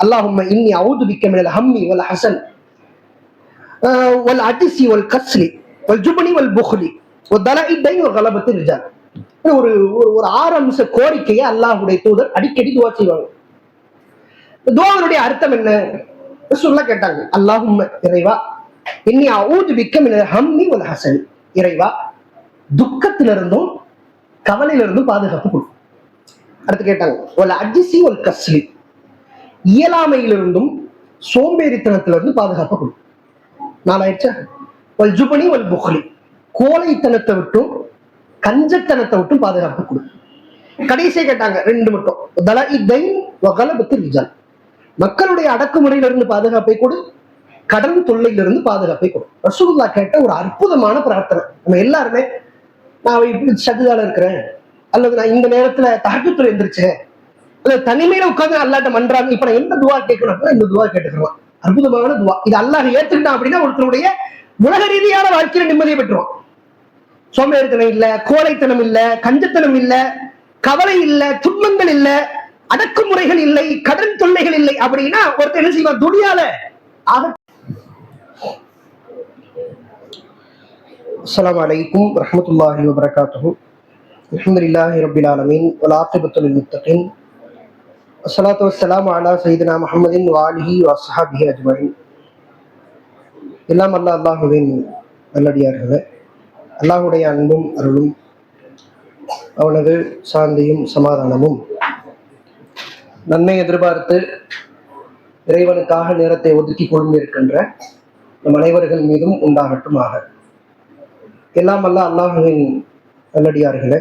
அல்லாஹும்ம இன்னி அஊது பிக்க மினல் ஹம்மி வல் ஹஸன் வல் அஜ்ஸி வல் கஸ்லி வல் ஜுப்னி வல் புக்லி வ தலஇ தைன் வ கலபத்தி ரிஜால். ஒரு ஒரு 6 அம்ச கோரிக்கையை அல்லாஹ்வுடைய தூதர் அடிக்கடி துஆ செய்வாங்க. துஆவுடைய அர்த்தம் என்ன? ரசூலுல்லாஹ் கேட்டாங்க, அல்லாஹும்ம, இறைவா, இன்னி அஊது பிக்க மினல் ஹம்மி வல் ஹஸன், இறைவா, துக்கத்திலிருந்தும் கவலையிலிருந்தும் பாதுகாப்பு கொடு. அடுத்து கேட்டாங்க, வல் அஜ்ஸி வல் கஸ்லி, இயலாமையிலிருந்தும் சோம்பேறித்தனத்திலிருந்து பாதுகாப்பு கொடு. நாலாயிடுச்சா? வல் ஜுப்னி வல் புக்லி, கோழைத்தனத்தை விட்டும் கஞ்சத்தனத்தை விட்டும் பாதுகாப்பு கொடு. கடைசியை கேட்டாங்க 2 மட்டும், தலஇ தைன் வ கலபத்தி ரிஜால், மக்களுடைய அடக்குமுறையிலிருந்து பாதுகாப்பை கொடு, கடன் தொல்லையிலிருந்து பாதுகாப்பை கொடு. ரசூலுல்லாஹ் கேட்ட ஒரு அற்புதமான பிரார்த்தனை. நம்ம எல்லாருமே, நான் இப்படி சஜிதால இருக்கிறேன், அல்லது நான் இந்த நேரத்துல தஹஜ்ஜுத்ல எந்திரிச்சேன், அல்லது தனிமையில உட்கார்ந்து அல்லாஹ்ட்ட மன்றாங்க, இப்ப நான் என்ன துவா கேட்கணும், இந்த துவா கேட்டுக்கலாம். அற்புதமான துவா. இது அல்லாஹ் ஏத்துக்கிட்டான் அப்படின்னா ஒருத்தருடைய உலக ரீதியான வாழ்க்கையில நிம்மதியை பெற்றுவான். சோம்பேறித்தனம் இல்ல, கோழைத்தனம் இல்ல, கஞ்சத்தனம் இல்ல, கவலை இல்ல, துன்பங்கள் இல்ல, அடக்குமுறைகள் இல்லை, கடன் தொல்லைகள் இல்லை அப்படின்னா ஒருத்தர் என்ன செய்வான்? துனியால அஸ்ஸலாமு அலைக்கும் வரஹ்மத்துல்லாஹி வபரகாத்துஹு. அல்ஹம்துலில்லாஹி ரப்பில் ஆலமீன் வல் ஆகிபத்து லில் முத்தகீன். அஸ்ஸலாத்து வஸ்ஸலாமு அலா சய்யிதினா முஹம்மதின் வ ஆலிஹி வ அஸ்ஹாபிஹி அஜ்மஈன். எல்லாம் அல்லாஹ்வின் நல்லடியார்களே, அல்லாஹ்வுடைய அன்பும் அருளும் அவனது சாந்தியும் சமாதானமும் நன்மை எதிர்பார்த்து இறைவனுக்காக நேரத்தை ஒதுக்கி கொண்டிருக்கின்ற நம் அனைவர்கள் மீதும் உண்டாகட்டுமாக. எல்லாம் அல்லாஹ்வின் நல்லடியார்களே,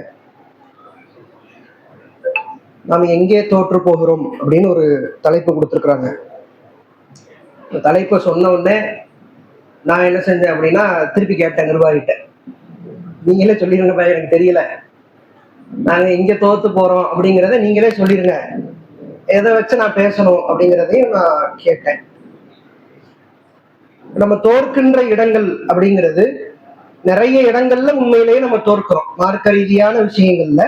நாம் எங்கே தோற்று போகிறோம் அப்படின்னு ஒரு தலைப்பு கொடுத்துருக்குறாங்க. தலைப்பை சொன்ன உடனே நான் என்ன செஞ்சேன் அப்படின்னா, திருப்பி கேட்டேன் நிர்வாகிட்ட, நீங்களே சொல்லிருங்க, எனக்கு தெரியல, நாங்க இங்க தோத்து போறோம் அப்படிங்கிறத நீங்களே சொல்லிருங்க, எதை வச்சு நான் பேசணும் அப்படிங்கிறதையும் நான் கேட்டேன். நம்ம தோற்கின்ற இடங்கள் அப்படிங்கிறது நிறைய இடங்கள்ல உண்மையிலேயே நம்ம தோற்கிறோம். மார்க்க ரீதியான விஷயங்கள்ல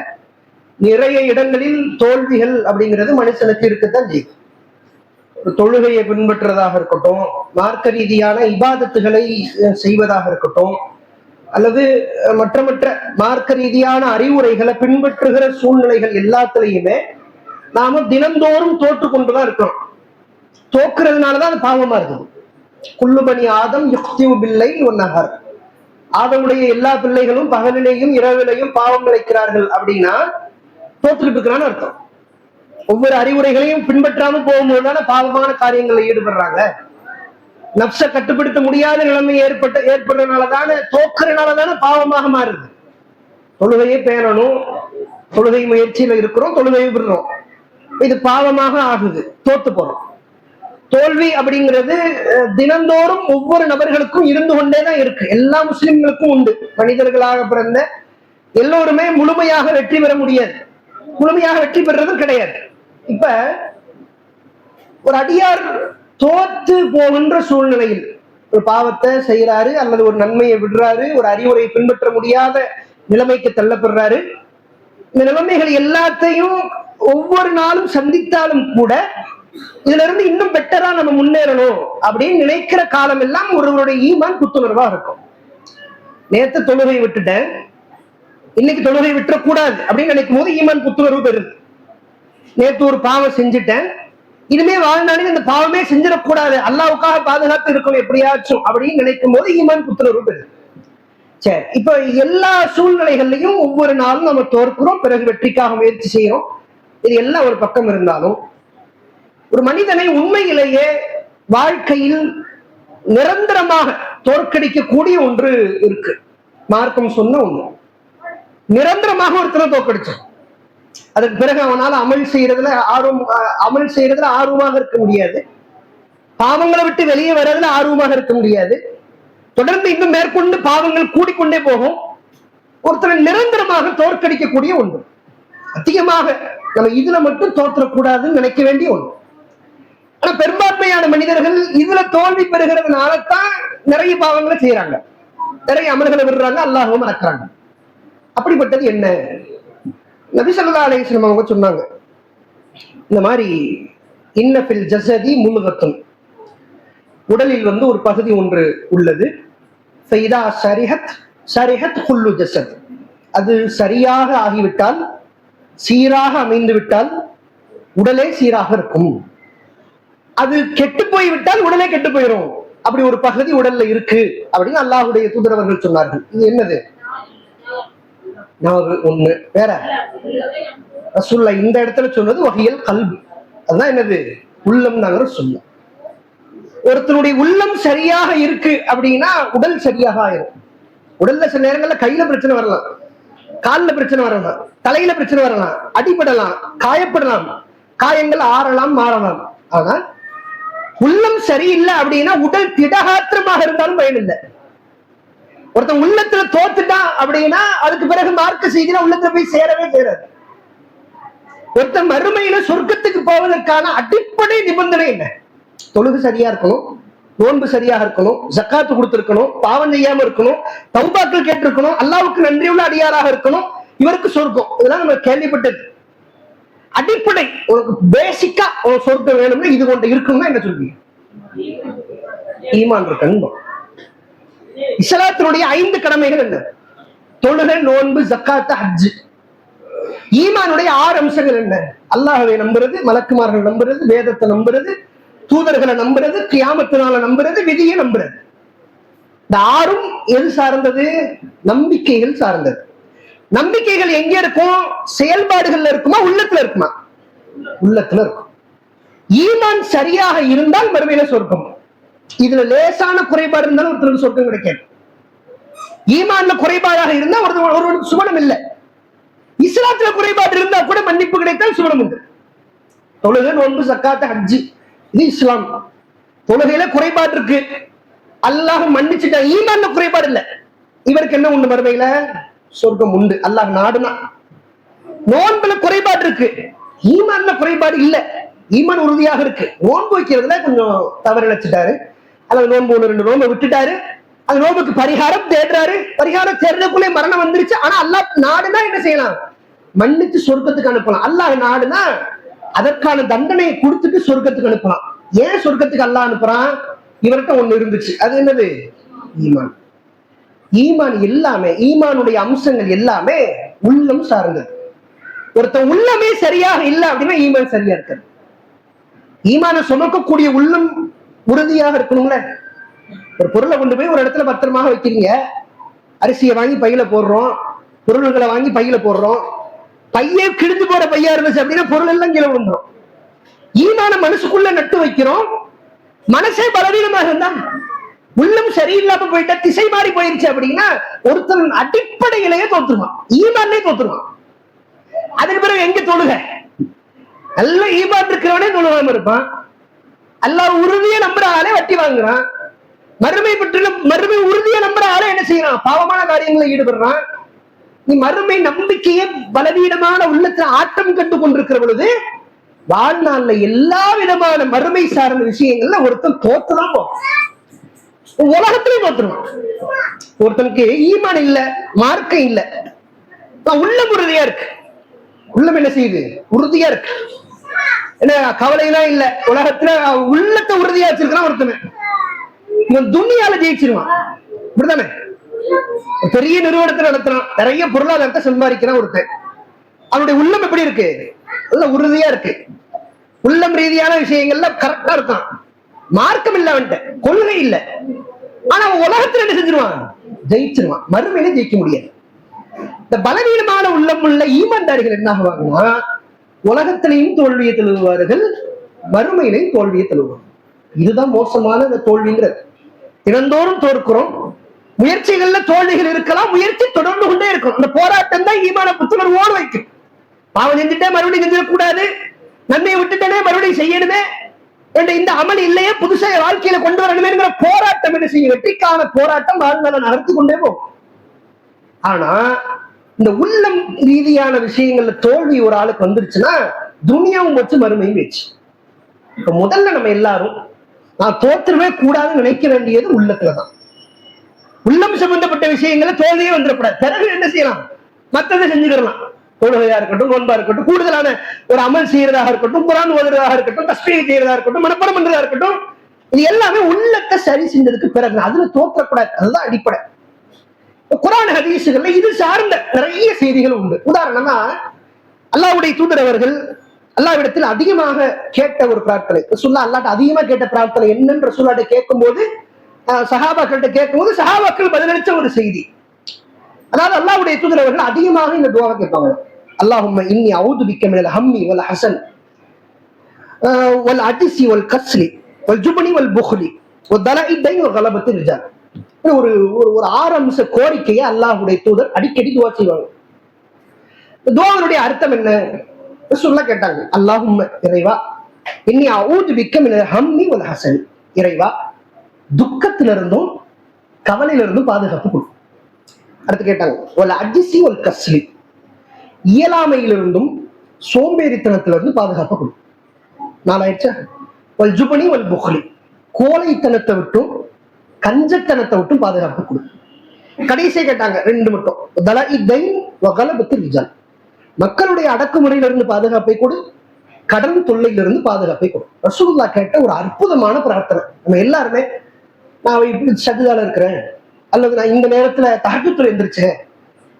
நிறைய இடங்களில் தோல்விகள் அப்படிங்கிறது மனுஷனுக்கு இருக்கத்தான் செய்யும். ஒரு தொழுகையை பின்பற்றுறதாக இருக்கட்டும், மார்க்க ரீதியான இபாதத்துகளை செய்வதாக இருக்கட்டும், அல்லது மற்ற மார்க்க ரீதியான அறிவுரைகளை பின்பற்றுகிற சூழ்நிலைகள் எல்லாத்துலயுமே நாம தினந்தோறும் தோற்று கொண்டுதான் இருக்கிறோம். தோக்குறதுனாலதான் அது பாவமா இருக்குது. குல்லு பனி ஆதம் யுக்தியு பில்லை ஒன்னஹர், ஆதமுடைய எல்லா பிள்ளைகளும் பகலிலேயும் இரவிலையும் பாவம் நினைக்கிறார்கள் அப்படின்னா தோத்துக்கிட்டு இருக்கிறான்னு அர்த்தம். ஒவ்வொரு அறிவுரைகளையும் பின்பற்றாம போகும்போதுதான பாவமான காரியங்களில் ஈடுபடுறாங்க. நப்ச கட்டுப்படுத்த முடியாத நிலைமை ஏற்படுறதுனாலதானே, தோக்குறதுனாலதானே பாவமாக மாறுது. தொழுகையை பேணணும், தொழுகை முயற்சியில இருக்கிறோம், தொழுகையை விடுறோம், இது பாவமாக ஆகுது, தோத்து போறோம். தோல்வி அப்படிங்கிறது தினந்தோறும் ஒவ்வொரு நபர்களுக்கும் இருந்து கொண்டேதான் இருக்கு. எல்லா முஸ்லிம்களுக்கும் உண்டு. மனிதர்களாக பிறந்த எல்லோருமே முழுமையாக வெற்றி பெற முடியாது, முழுமையாக வெற்றி பெறுறதும் கிடையாது. இப்ப ஒரு அடியார் தோத்து போகின்ற சூழ்நிலையில் ஒரு பாவத்தை செய்யறாரு, அல்லது ஒரு நன்மையை விடுறாரு, ஒரு அறிவுரையை பின்பற்ற முடியாத நிலைமைக்கு தள்ளப்படுறாரு. இந்த நிலைமைகள் எல்லாத்தையும் ஒவ்வொரு நாளும் சந்தித்தாலும் கூட இதுல இருந்து இன்னும் பெட்டரா நம்ம முன்னேறணும் அப்படின்னு நினைக்கிற காலம் எல்லாம் ஒருவருடைய ஈமான் புத்துணர்வா இருக்கும். நேத்து தொழுகை விட்டுட்டேன், இன்னைக்கு தொழுகை விட்டுறக்கூடாது அப்படின்னு நினைக்கும் போது ஈமான் புத்துணர்வு பெறுது. நேத்து ஒரு பாவம் செஞ்சுட்டேன், இனிமே வாழ்நாளில் இந்த பாவமே செஞ்சிடக்கூடாது, அல்லாவுக்காக பாதுகாத்து இருக்கணும் எப்படியாச்சும் அப்படின்னு நினைக்கும் போது ஈமான் புத்துணர்வு பெறுது. சரி, இப்ப எல்லா சூழ்நிலைகள்லையும் ஒவ்வொரு நாளும் நம்ம தோற்கிறோம், பிறகு வெற்றிக்காக முயற்சி செய்யறோம். இது எல்லாம் ஒரு பக்கம் இருந்தாலும் ஒரு மனிதனை உண்மையிலேயே வாழ்க்கையில் நிரந்தரமாக தோற்கடிக்கக்கூடிய ஒன்று இருக்கு. மார்க்கம் சொன்ன ஒண்ணு, நிரந்தரமாக ஒருத்தரை தோற்கடிச்சோம், அதுக்கு பிறகு அவனால அமல் செய்யறதுல ஆர்வமாக இருக்க முடியாது, பாவங்களை விட்டு வெளியே வர்றதுல ஆர்வமாக இருக்க முடியாது, தொடர்ந்து இன்னும் மேற்கொண்டு பாவங்கள் கூடிக்கொண்டே போகும். ஒருத்தரை நிரந்தரமாக தோற்கடிக்கக்கூடிய ஒன்று. அதிகமாக நம்ம இதுல மட்டும் தோற்றக்கூடாதுன்னு நினைக்க வேண்டிய ஒன்று. ஆனா பெரும்பான்மையான மனிதர்கள் இதுல தோல்வி பெறுகிறதுனாலதான் நிறைய பாவங்களை செய்யறாங்க, நிறைய அமல்களை விடுறாங்க, அல்லாஹ்வை மறக்கிறாங்க. அப்படிப்பட்டது என்ன? நபி ஸல்லல்லாஹு அலைஹி வஸல்லம் அவங்க சொன்னாங்க, இந்த மாதிரி இன்னபில் ஜஸதி முல்கத்துன், உடலில் ஒரு பகுதி ஒன்று உள்ளது. ஃபைதா ஷரிஹத் ஷரிஹத் குல்லு ஜஸத், அது சரியாக ஆகிவிட்டால், சீராக அமைந்து விட்டால் உடலே சீராக இருக்கும். அது கெட்டு போய்விட்டால் உடலே கெட்டு போயிடும். அப்படி ஒரு பகுதி உடல்ல இருக்கு அப்படின்னு அல்லாஹ்வுடைய தூதரவர்கள் சொன்னார்கள். இது என்னது? ஒண்ணு வேற. ரசூலுல்லாஹ் இந்த இடத்துல சொன்னது வஹியல் கல்பு, அதுதான் என்னது? உள்ளம் நாங்க சொல்ல. ஒருத்தனுடைய உள்ளம் சரியாக இருக்கு அப்படின்னா உடல் சரியாக ஆயிரும். உடல்ல சில நேரங்கள்ல கையில பிரச்சனை வரலாம், காலில் பிரச்சனை வரலாம், தலையில பிரச்சனை வரலாம், அடிபடலாம், காயப்படலாம், காயங்கள் ஆறலாம் மாறலாம். ஆனா உள்ளம் சரியில்லை அப்படின்னா உடல் திடகாத்திரமாக இருந்தாலும் பயன் இல்லை. ஒருத்தன் உள்ளத்துல தோத்துட்டான் அப்படின்னா அதுக்கு பிறகு மார்க்க செய்தினா உள்ளத்துல போய் சேரவே சேராது. ஒருத்தன் மறுமையில சொர்க்கத்துக்கு போவதற்கான அடிப்படை நிபந்தனை என்ன? தொழுகு சரியா இருக்கணும், நோன்பு சரியாக இருக்கணும், ஜக்காத்து கொடுத்திருக்கணும், பாவம் செய்யாம இருக்கணும், தௌபாக்கள் கேட்டிருக்கணும், அல்லாஹ்வுக்கு நன்றியுள்ள அடியாராக இருக்கணும், இவருக்கு சொர்க்கம். இதெல்லாம் நம்ம கேள்விப்பட்டது. அடிப்படை உனக்கு பேசிக்கா உனக்கு சொர்க்கம் வேணும்னா இது கொண்டு இருக்கணும்னா என்ன சொல்றீங்க? ஈமான் இருக்கணும். இஸ்லாத்தினுடைய 5 கடமைகள் என்ன? தொழுகை, நோன்பு, ஜக்காத்து, ஹஜ். ஈமானுடைய 6 அம்சங்கள் என்ன? அல்லாஹ்வை நம்புறது, மலக்குமார்கள் நம்புறது, வேதத்தை நம்புறது, தூதர்களை நம்புறது, கியாமத்தினால நம்புறது, விதியை நம்புறது. இந்த 6ம் எது சார்ந்தது? நம்பிக்கைகள் சார்ந்தது. நம்பிக்கைகள் எங்க இருக்கும்? செயல்பாடுகள்ல இருக்குமா, உள்ளத்துல இருக்குமா? உள்ளத்துல இருக்கும். ஈமான் சரியாக இருந்தால் மறுமையில சொர்க்கம். இதுல லேசான குறைபாடு இருந்தாலும் ஒருத்தருக்கு சொர்க்கம் கிடைக்காது. ஈமான்ல குறைபாடாக இருந்தா ஒருவருக்கு சுவனம் இல்லை. இஸ்லாத்துல குறைபாடு இருந்தா கூட மன்னிப்பு கிடைத்தால் சுவனம் உண்டு. தொழுகை, நோன்பு, ஜக்காத்து, ஹஜ், இது இஸ்லாம். தொழுகையில குறைபாடு இருக்கு, அல்லாஹ் மன்னிச்சுட்டா. ஈமான்ல குறைபாடு இல்லை, இவருக்கு என்ன உண்டு? மறுமையில சொர்க்கம் உண்டு, அல்லாஹ் நாடுனா. நோன்புல குறைபாடு இருக்கு, ஈமான்ல குறைபாடு இல்ல, ஈமான் உறுதியாக இருக்கு. நோன்பு வைக்கிறதுல கொஞ்சம் தவறிழைச்சிட்டாரு, அல்லது நோன்பு 1-2 நோன்பை விட்டுட்டாரு, அந்த நோன்புக்கு பரிகாரம் தேடுறாரு, பரிகாரம் தேடுறதுக்குள்ளே மரணம் வந்துருச்சு. ஆனா அல்லாஹ் நாடுனா என்ன செய்யலாம்? மன்னிச்சு சொர்க்கத்துக்கு அனுப்பலாம். அல்லாஹ் நாடுனா அதற்கான தண்டனையை கொடுத்துட்டு சொர்க்கத்துக்கு அனுப்பலாம். ஏன் சொர்க்கத்துக்கு அல்லாஹ் அனுப்புறான்? இவர்கிட்ட ஒண்ணு இருந்துச்சு, அது என்னது? ஈமான். ஈமான் எல்லாமே, ஈமானுடைய அம்சங்கள் எல்லாமே உள்ளம் சார்ந்தது. ஒருத்தன் உள்ளமே சரியாக இல்லை அப்படின்னா ஈமான் சரியா இருக்காது. ஈமான சுமக்கக்கூடிய உள்ளம் உறுதியாக இருக்கணும்ல. ஒரு பொருளை கொண்டு போய் ஒரு இடத்துல பத்திரமாக வைக்கிறீங்க, அரிசியை வாங்கி பையில போடுறோம், பொருள்களை வாங்கி பையில போடுறோம், பையே கிழிஞ்சு போற பையா இருந்துச்சு அப்படின்னா பொருள் எல்லாம் கீழே விழுந்துரும். ஈமான மனசுக்குள்ள நட்டு வைக்கிறோம், மனசே பலவீனமாக இருந்தா, உள்ளம் சரியில்லாம போயிட்டா, திசை மாறி போயிருச்சு அப்படின்னா ஒருத்தன் அடிப்படையிலேயே தோத்துருவான், ஈமானே தோத்துருவான். அதுக்கு பிறகு எங்க தொழுக? நல்ல ஈமான் இருக்கிறவனே தொழுகாம இருப்பான். அல்லாஹ் உறுதியை நம்புற ஆளே வட்டி வாங்குறான். மறுமை பற்றி மறுமை உறுதியை நம்புற ஆளே என்ன செய்யறான்? பாவமான காரியங்களில் ஈடுபடுறான். நீ மறுமை நம்பிக்கையை பலவீனமான உள்ளத்துல ஆட்டம் கண்டு கொண்டிருக்கிற பொழுது வாழ்நாள்ல எல்லா விதமான மறுமை சார்ந்த விஷயங்கள்ல ஒருத்தன் தோத்துதான் போவான், உலகத்திலேயே தோத்துருவான். ஒருத்தனுக்கு ஈமான் இல்ல, மார்க்கம் இல்ல, உள்ளம் உறுதியா இருக்கு. உள்ளம் என்ன செய்யுது? உறுதியா இருக்கு. என்ன கவலையெல்லாம் இல்ல, உலகத்துல உள்ளத்தை உறுதியா வச்சிருக்கான் ஒருத்தனை, இவன் துன்யால ஜெயிச்சிருவான். இப்படித்தானே? பெரிய நிறுவனத்தை நடத்துறான், நிறைய பொருளாதாரத்தை சம்பாதிக்கிறான் ஒருத்தன், அவனுடைய உள்ளம் எப்படி இருக்கு? நல்ல உறுதியா இருக்கு. உள்ளம் ரீதியான விஷயங்கள்ல கரெக்டா இருக்கான். மார்க்கம் இல்ல, அவன்கிட்ட கொள்கை இல்ல, ஆனா அவன் உலகத்துல என்ன செஞ்சிருவான்? ஜெயிச்சிருவான். மறுமையில ஜெயிக்க முடியாது. இந்த பலவீனமான உள்ளம் உள்ள ஈமான்தாரிகள் என்ன ஆகுவாங்கன்னா உலகத்திலையும் தோல்வியை தழுவுவார்கள், மறுமையிலையும் தோல்வியை தழுவுவார்கள். இதுதான் மோசமான இந்த தோல்விங்கிறது. தினந்தோறும் தோற்கிறோம், முயற்சிகள்ல தோல்விகள் இருக்கலாம், முயற்சி தொடர்ந்து கொண்டே இருக்கும். அந்த போராட்டம் தான் ஈமான புத்துணர்வோடு வைக்கும். பாவம் செஞ்சுட்டே மறுபடியும் செஞ்சிடக்கூடாது, நன்மையை விட்டுட்டனே மறுபடியும் செய்யணுமே, இந்த அமல் இல்லையே புதுசா வாழ்க்கையில கொண்டு வரணுமேங்கிற போராட்டம் என்ன செய்யும்? வெற்றிக்கான போராட்டம் வாழ்நாள நகர்த்தி கொண்டே போகும். ஆனா இந்த உள்ளம் ரீதியான விஷயங்கள்ல தோல்வி ஒரு ஆளுக்கு வந்துருச்சுன்னா துனியாவும் வச்சு மறுமையும் வச்சு. இப்ப முதல்ல நம்ம எல்லாரும் நான் தோற்றுவே கூடாதுன்னு நினைக்க வேண்டியது உள்ளத்துலதான். உள்ளம் சம்பந்தப்பட்ட விஷயங்களை தோல்வியே வந்துடக்கூடாது. பிறகு என்ன செய்யலாம்? மற்றதை செஞ்சுக்கலாம். தொழுகையா இருக்கட்டும், நோன்பா இருக்கட்டும், கூடுதலான ஒரு அமல் செய்யறதாக இருக்கட்டும், குரான் ஓதுறதாக இருக்கட்டும், தஸ்பீஹ் செய்யறதா இருக்கட்டும், மனப்பாடம் பண்றதா இருக்கட்டும், இது எல்லாமே உள்ளத்தை சரி செஞ்சதுக்கு பிறகு அதுல தோற்றக்கூடாது. அதுதான் அடிப்படை. குரான் ஹதீஸுகள்ல இது சார்ந்த நிறைய செய்திகள் உண்டு. உதாரணமா அல்லாஹ்வுடைய தூதர் அவர்கள் அல்லாஹ்விடத்தில் அதிகமாக கேட்ட ஒரு பிரார்த்தனை, ரசூலுல்லாஹ் அல்லாஹ்ட்ட அதிகமா கேட்ட பிரார்த்தனை என்னன்னு ரசூலுல்லாஹ்ட்ட கேட்கும்போது, சஹாபாக்கள்கிட்ட கேட்கும்போது சஹாபாக்கள் பதிலளிச்ச ஒரு செய்தி. அதாவது அல்லாஹ்வுடைய தூதர் அவர்கள் அதிகமாக இந்த துஆவை கேட்பாங்க. அல்லாஹும்ம இன்னி அஊது பிக்க மினல் ஹம்மி வல் ஹஸன் வல் அஜ்ஸி வல் கஸ்லி வல் ஜுப்னி வல் புக்லி வதலஇ தைன் வ கலபத்தி ரிஜால். ஒரு ஒரு 6 அம்ச கோரிக்கையை அல்லாஹ்வுடைய தூதர் அடிக்கடி துஆ செய்வாங்க. இந்த துஆவினுடைய அர்த்தம் என்ன? ரசூலுல்லாஹ் கேட்டாங்க, அல்லாஹும்ம இறைவா, இன்னி அஊது பிக்க மினல் ஹம்மி வல் ஹஸன், இறைவா துக்கத்திலிருந்தும் கவலையிலிருந்தும் பாதுகாப்பு கொடு. அடுத்து கேட்டாங்க, வல் அஜ்ஸி வல் கஸ்லி, இயலாமையிலிருந்தும் சோம்பேறித்தனத்திலிருந்து பாதுகாப்பு கொடு. 4 ஆயிடுச்சா? வல் ஜுப்னி வல் புக்லி, கோழைத்தனத்தை விட்டும் கஞ்சத்தனத்தை விட்டும் பாதுகாப்பு கொடு. கடைசியை கேட்டாங்க 2 மட்டும், தலஇ தைன் வ கலபத்தி ரிஜால், மக்களுடைய அடக்குமுறையிலிருந்து பாதுகாப்பை கொடு, கடன் தொல்லையிலிருந்து பாதுகாப்பை கொடு. ரசூலுல்லாஹ் கேட்ட ஒரு அற்புதமான பிரார்த்தனை. நம்ம எல்லாருமே, நான் இப்படி சஜிதால இருக்கிறேன், அல்லது நான் இந்த நேரத்துல தஹஜ்ஜுத்ல எந்திரிச்சேன்,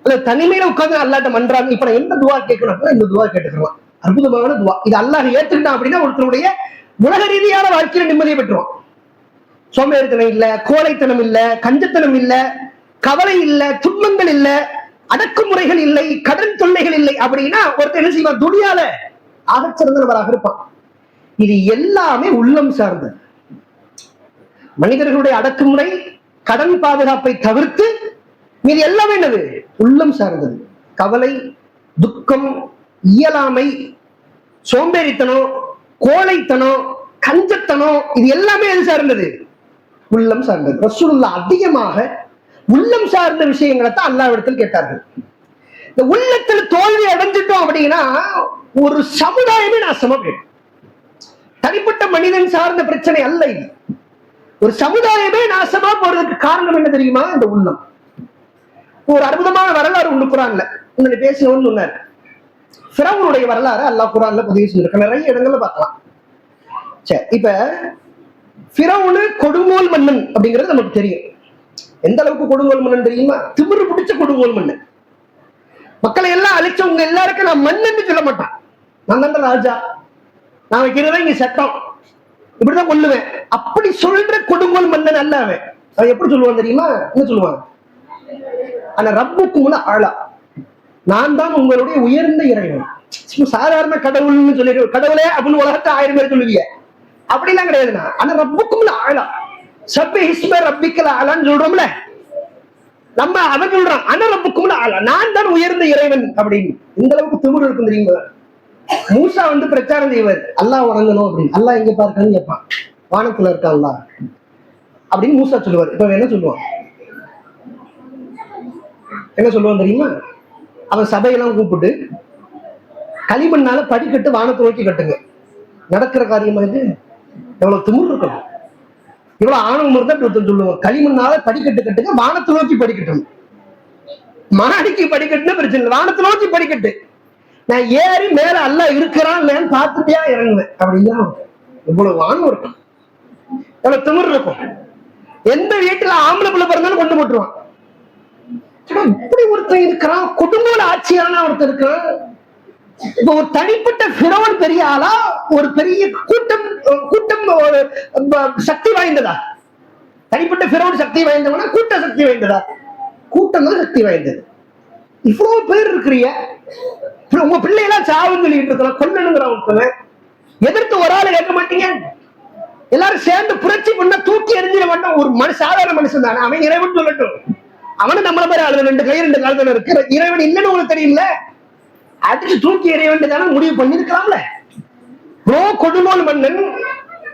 அல்லது தனிமையில உட்கார்ந்து அல்லாஹ்ட்ட மன்றாங்க, இப்ப நான் என்ன துஆ கேட்கணும், இந்த துஆ கேட்டுக்கலாம். அற்புதமான துஆ. இது அல்லாஹ் ஏத்துக்கிட்டான் அப்படின்னா ஒருத்தருடைய உலக ரீதியான வாழ்க்கையில நிம்மதியை பெற்றுவான். சோம்பேறித்தனம் இல்ல, கோழைத்தனம் இல்ல, கஞ்சத்தனம் இல்ல, கவலை இல்ல, துன்பங்கள் இல்ல, அடக்குமுறைகள் இல்லை, கடன் தொல்லைகள் இல்லை அப்படின்னா ஒருத்தர் என்ன செய்வான்? துனியால ஆகச்சிறந்த நபராக இருப்பான். இது எல்லாமே உள்ளம் சார்ந்தது. மனிதர்களுடைய அடக்குமுறை, கடன் பாதுகாப்பை தவிர்த்து மீது எல்லாமே என்னது? உள்ளம் சார்ந்தது. கவலை, துக்கம், இயலாமை, சோம்பேறித்தனம், கோழைத்தனம், கஞ்சத்தனம், இது எல்லாமே எது சார்ந்தது? உள்ளம் சார்ந்தது. ரசூலுல்லாஹ் அதிகமாக உள்ளம் சார்ந்த விஷயங்களை தான் அல்லாஹ்விடத்தில் கேட்டார்கள். இந்த உள்ளத்துல தோல்வி அடைஞ்சிட்டோம் அப்படின்னா ஒரு சமுதாயமே நாசமா போயிடும். தனிப்பட்ட மனிதன் சார்ந்த பிரச்சனை அல்ல இது. ஒரு சமுதாயமே நாசமா போறதுக்கு காரணம் என்ன தெரியுமா? இந்த உள்ளம். ஒரு அற்புதமான வரலாறு ஒண்ணு குரான்ல உங்களை பேசினவன்னு சொன்னார். ஃபிரௌனுடைய வரலாறு அல்லாஹ் குரான்ல பதிவு செஞ்சிருக்க, நிறைய இடங்கள்ல பார்க்கலாம். சரி, இப்ப ஃபிரௌனு கொடுங்கோல் மன்னன் அப்படிங்கிறது நமக்கு தெரியும். எந்த அளவுக்கு கொடுங்கோல் மன்னன் தெரியுமா? திமிரு பிடிச்ச கொடுங்கோல் மன்னன். மக்களை எல்லாம் அழிச்சவங்க எல்லாருக்கும் நான் மன்னன் சொல்ல மாட்டான். நான் தான் ராஜா, நான் வைக்கிறதா இங்க சட்டம், இப்படிதான் கொள்ளுவேன் அப்படி சொல்ற கொடுங்கோல் மன்னன் அல்ல அவன். அவன் எப்படி சொல்லுவான் தெரியுமா? என்ன சொல்லுவான்? ஆனா ரப்புக்கும் ஆளா, நான் தான் உங்களுடைய உயர்ந்த இறைவன். சாதாரண கடவுள்னு சொல்லி கடவுளே அப்படின்னு உலகத்தை 1000 பேர் சொல்லுவீங்க, அப்படிலாம் கிடையாதுண்ணா. ஆனா ரப்புக்கும் ஆளா, சப்பி ஹிஸ்ம ரப்பிக்கல ஆளான்னு சொல்றோம்ல, நம்ம அவன் சொல்றான் ஆனா ரப்புக்கும் ஆளா, நான் தான் உயர்ந்த இறைவன் அப்படின்னு. இந்த அளவுக்கு திமிரு இருக்கும் தெரியுமா? மூசா வந்து பிரச்சாரம் செய்வார், அல்லாஹ் வணங்கணும் அப்படின்னு. அல்லாஹ் எங்க பாருக்கான்னு கேட்பான், வானத்துல இருக்கா அல்லாஹ் அப்படின்னு மூசா சொல்லுவார். இப்ப என்ன சொல்லுவான்? என்ன சொல்லுவான் தெரியுமா? அவன் சபையெல்லாம் கூப்பிட்டு களிமண்ணால படிக்கட்டு வானத்தை நோக்கி கட்டுங்க. நடக்கிற காரியமா இது? எவ்வளவு திமிரு இருக்கணும், இவ்வளவு ஆணவம் இருந்தா சொல்லுவான், களிமண்ணால படிக்கட்டு கட்டுங்க, வானத்தை நோக்கி படிக்கட்டும். மாடிக்கு படிக்கட்டுன்னா பிரச்சனை இல்லை, வானத்தை நோக்கி படிக்கட்டு. நான் ஏறி மேல அல்லாஹ் இருக்கிறான் இல்லைன்னு பார்த்துட்டியா இறங்குவேன் அப்படின்னா இவ்வளவு ஆணவம் இருக்கும், எவ்வளவு திமிரு இருக்கும். எந்த வீட்டுல ஆம்பளை பிள்ளை பிறந்தாலும் கொண்டு போட்டுருவான். இப்படி ஒருத்தன் இருக்கிறான், குடும்ப ஆட்சியான ஒருத்தர் இருக்கிறான். இப்ப ஒரு தனிப்பட்ட ஃபிரௌன் பெரிய ஆளா, ஒரு பெரிய கூட்டம் சக்தி வாய்ந்ததா? தனிப்பட்ட ஃபிரௌன் சக்தி வாய்ந்தவனா, கூட்ட சக்தி வாய்ந்ததா? கூட்டம் தான் சக்தி வாய்ந்தது. இவ்வளவு பேர் இருக்கிறீங்க, உங்க பிள்ளையெல்லாம் சாவுன்னு சொல்லிட்டு இருக்கலாம், கொல்லணுங்கிறவங்க எதிர்த்து ஒரு ஆள் கேட்க மாட்டீங்க. எல்லாரும் சேர்ந்து புரட்சி பண்ண தூக்கி எறிஞ்சிட மாட்டோம். ஒரு சாதாரண மனுஷன் தானே, அவன் இறைவன் சொல்லட்டும், அவனு நம்மள மாதிரி ஆளு 2 கை 2 கால் தானே இருக்கு, இறைவன் இல்லைன்னு உங்களுக்கு தெரியும்ல, அடிச்சு தூக்கி எறிய வேண்டியதான முடிவு பண்ணிருக்கலாம்ல. கொடுங்கோல் மன்னன்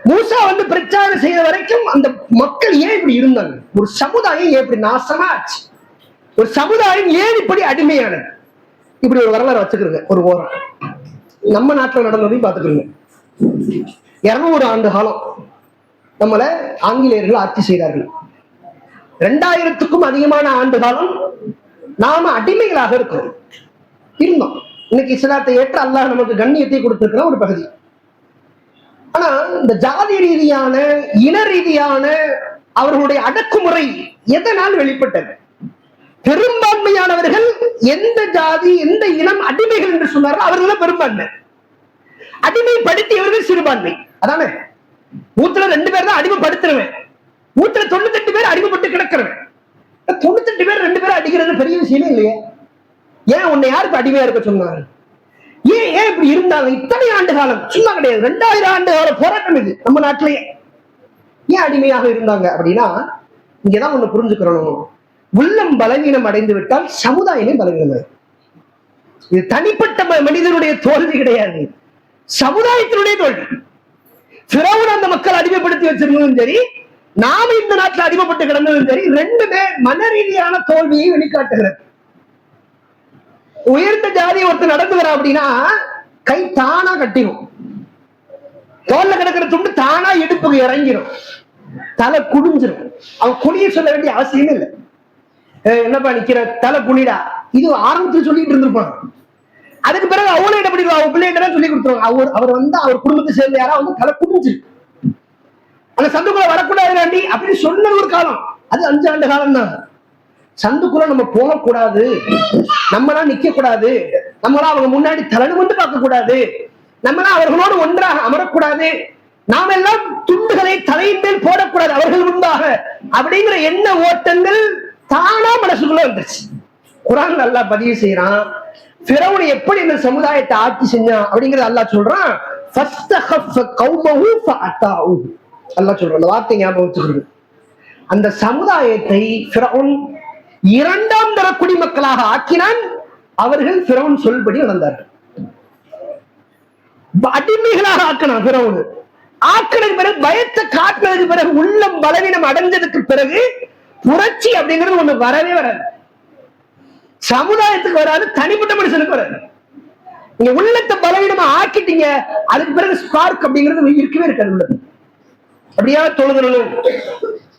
மூசா வந்து பிரச்சாரம் செய்த வரைக்கும் அந்த மக்கள் ஏன் இப்படி இருந்தாங்க? ஒரு சமுதாயம் ஏன் இப்படி நாசமா ஆச்சு? ஒரு சமுதாயம் ஏன் இப்படி அடிமையானது? இப்படி ஒரு வரலாறு வச்சுக்கிறங்க. ஒரு ஓரம் நம்ம நாட்டில் நடந்ததையும் பார்த்துக்கிறோங்க. 200 ஆண்டு காலம் நம்மள ஆங்கிலேயர்கள் ஆட்சி செய்தார்கள். 2000க்கும் அதிகமான ஆண்டு காலம் நாம அடிமைகளாக இருந்தோம். இன்னைக்கு இஸ்லாத்தை ஏற்ற அல்லாஹ் நமக்கு கண்ணியத்தை கொடுத்திருக்கிற ஒரு பகுதி. ஆனா இந்த ஜாதி ரீதியான இன ரீதியான அவர்களுடைய அடக்குமுறை எதனால் வெளிப்பட்டது? பெரும்பான்மையானவர்கள் எந்த ஜாதி எந்த இனம் அடிமைகள் என்று சொன்னார்கள் அவர்கள் பெரும்பான்மை. அடிமைப்படுத்தியவர்கள் சிறுபான்மை. அதானே, 102 பேர் தான் அடிமைப்படுத்துறவன், 198 பேர் அடிமைப்பட்டு கிடக்கிறவன். 98 பேர் 2 பேர் அடிக்கிறது பெரிய விஷயமே இல்லையே. ஏன் உன்னை யாருக்கு அடிமையா இருக்க சொன்னாங்க? ஏன் ஏன் இப்படி இருந்தாங்க? இத்தனை ஆண்டு காலம் சும்மா கிடையாது, 2000 ஆண்டு கால போராட்டம் இது நம்ம நாட்டிலேயே. ஏன் அடிமையாக இருந்தாங்க அப்படின்னா, இங்கதான் ஒண்ணு புரிஞ்சுக்கிறோம். உள்ளம் பலவீனம் அடைந்து விட்டால் சமுதாயமே பலவீனம். இது தனிப்பட்ட மனிதனுடைய தோல்வி கிடையாது, சமுதாயத்தினுடைய தோல்வி. பிறகு அந்த மக்கள் அடிமைப்படுத்தி வச்சிருந்ததும் சரி, நாம இந்த நாட்டில் அடிமைப்பட்டு கிடந்ததும் சரி, ரெண்டுமே மன ரீதியான தோல்வியை வெளிக்காட்டுகிறது. உயர்ந்த ஜாதி ஒருத்தர் நடந்து வர அப்படின்னா கை தானா கட்டிடும், தோல்ல கிடக்கிற துண்டு தானா இடுப்புக்கு இறங்கிடும், தலை குடிஞ்சிடும். அவன் குனிய சொல்ல வேண்டிய அவசியமே இல்லை. என்னப்பா நிக்கிற, தலை குனிடா, இது ஆரம்பத்தில் சொல்லிட்டு இருந்திருப்பாங்க. அதுக்கு பிறகு அவளை என்ன பண்ணிடுவா, அவன் பிள்ளைகிட்ட சொல்லி கொடுத்துருவாங்க. அவர் வந்து அவர் குடும்பத்தை சேர்ந்த யாரா வந்து தலை குடிஞ்சு அந்த சந்துக்குள்ள வரக்கூடாது அப்படின்னு சொன்ன ஒரு காலம், அது 5 ஆண்டு காலம் தான். சந்துக்குள்ள நம்ம போகக்கூடாது, நம்மளாம் நிக்க கூடாது, நம்மளாம் அவங்க முன்னாடி தலனு வந்து பார்க்க கூடாது, நம்மளாம் அவர்களோடு ஒன்றாக அமரக்கூடாது, நாம் எல்லாம் துண்டுகளை தலையின் மேல் போடக்கூடாது அவர்கள் முன்பாக அப்படிங்கிற எண்ண ஓட்டங்கள் தானா மனசுக்குள்ள வந்துருச்சு. குர்ஆன் அல்லாஹ் பதிவு செய்யறான், ஃபிரௌன் எப்படி இந்த சமுதாயத்தை ஆட்சி செஞ்சான் அப்படிங்கறது அல்லாஹ் சொல்றான். அல்லாஹ் சொல்றான், அந்த வார்த்தை ஞாபகம் வச்சுக்கிறது. அந்த சமுதாயத்தை ஃபிரௌன் 2ஆம் தர குடிமக்களாக ஆக்கினான். அவர்கள் ஃபிரௌன் சொல்படி நடந்தார்கள். அடிமைகளாக ஆக்கினான் ஃபிரௌன். ஆக்கினதுக்கு பிறகு, பயத்தை காட்டினதுக்கு பிறகு, உள்ளம் பலவீனம் அடைஞ்சதுக்கு பிறகு புரட்சி அப்படிங்கிறது ஒண்ணு வரவே வராது. சமுதாயத்துக்கு வராது, தனிப்பட்ட மனுஷனுக்கு வராது. நீங்க உள்ளத்தை பலவீனமா ஆக்கிட்டீங்க, அதுக்கு பிறகு ஸ்பார்க் அப்படிங்கிறது இருக்கவே இருக்காது. உள்ளது அப்படியாவது தொழுதணும்,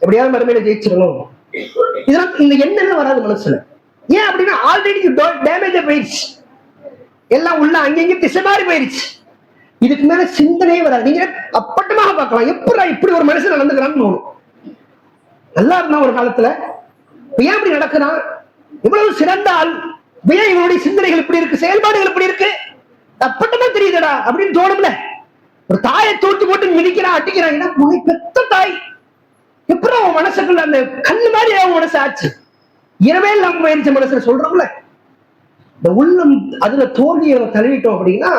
எப்படியாவது மறுமையில ஜெயிச்சிடணும், இதெல்லாம் இந்த எண்ணம் வராது மனசுல. ஏன் அப்படின்னா ஆல்ரெடி டேமேஜ் போயிடுச்சு, எல்லாம் உள்ள அங்கங்க திசை மாறி போயிடுச்சு. இதுக்கு மேல சிந்தனையே வராது. நீங்க அப்பட்டமாக பார்க்கலாம், எப்படி இப்படி ஒரு மனுஷன் நடந்துக்கிறான்னு தோணும். நல்லா இருந்தா ஒரு காலத்துல, ஏன் இப்படி நடக்கிறான், இவ்வளவு சிறந்த ஆள், ஏன் இவனுடைய சிந்தனைகள் இப்படி இருக்கு, செயல்பாடுகள் இப்படி இருக்கு, அப்பட்டமா தெரியுதுடா அப்படின்னு தோணும்ல. ஒரு தாயை தூக்கி போட்டு மிதிக்கிறான், அடிக்கிறான், உன்னை பெத்த தாய், எப்படி அவன் மனசுக்குள்ள அந்த கண்ணு மாதிரி அவன் மனசு ஆச்சு, இரவே இல்லாம போயிருச்ச மனசுல சொல்றோம்ல. இந்த உள்ளம் அதுல தோல்வியை தழுவிட்டோம் அப்படின்னா,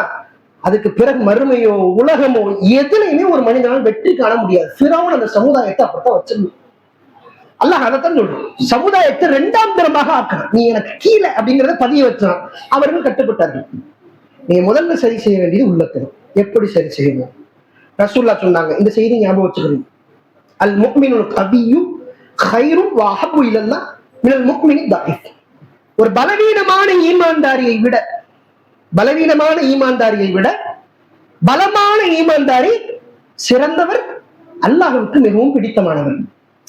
அதுக்கு பிறகு மறுமையோ உலகமோ எதுலையுமே ஒரு மனிதனால் வெற்றி காண முடியாது. ஃபிரௌன் அந்த சமுதாயத்தை அப்படித்தான் வச்சிருந்தான். அல்லாஹ் அதைத்தான் சொல்றோம், சமுதாயத்தை 2ஆம் தரமாக ஆக்கணும், நீ எனக்கு கீழே அப்படிங்கிறத பதிய வச்சான். அவர்கள் கட்டுப்பட்டார்கள். நீ முதல்ல சரி செய்ய வேண்டியது உள்ளத்தனம். எப்படி சரி செய்யணும்? ரசூலுல்லாஹ் சொன்னாங்க, இந்த செய்தி ஞாபகம் வச்சுக்கணும். அல் முஃமினுல் கவிய்யு கைரும் வ அஹப்பு இலல்லாஹ் மினல் முஃமினி தஈஃப். ஒரு பலவீனமான ஈமான்தாரியை விட பலமான ஈமான்தாரி சிறந்தவர், அல்லாஹ்வுக்கு மிகவும் பிடித்தமானவர்.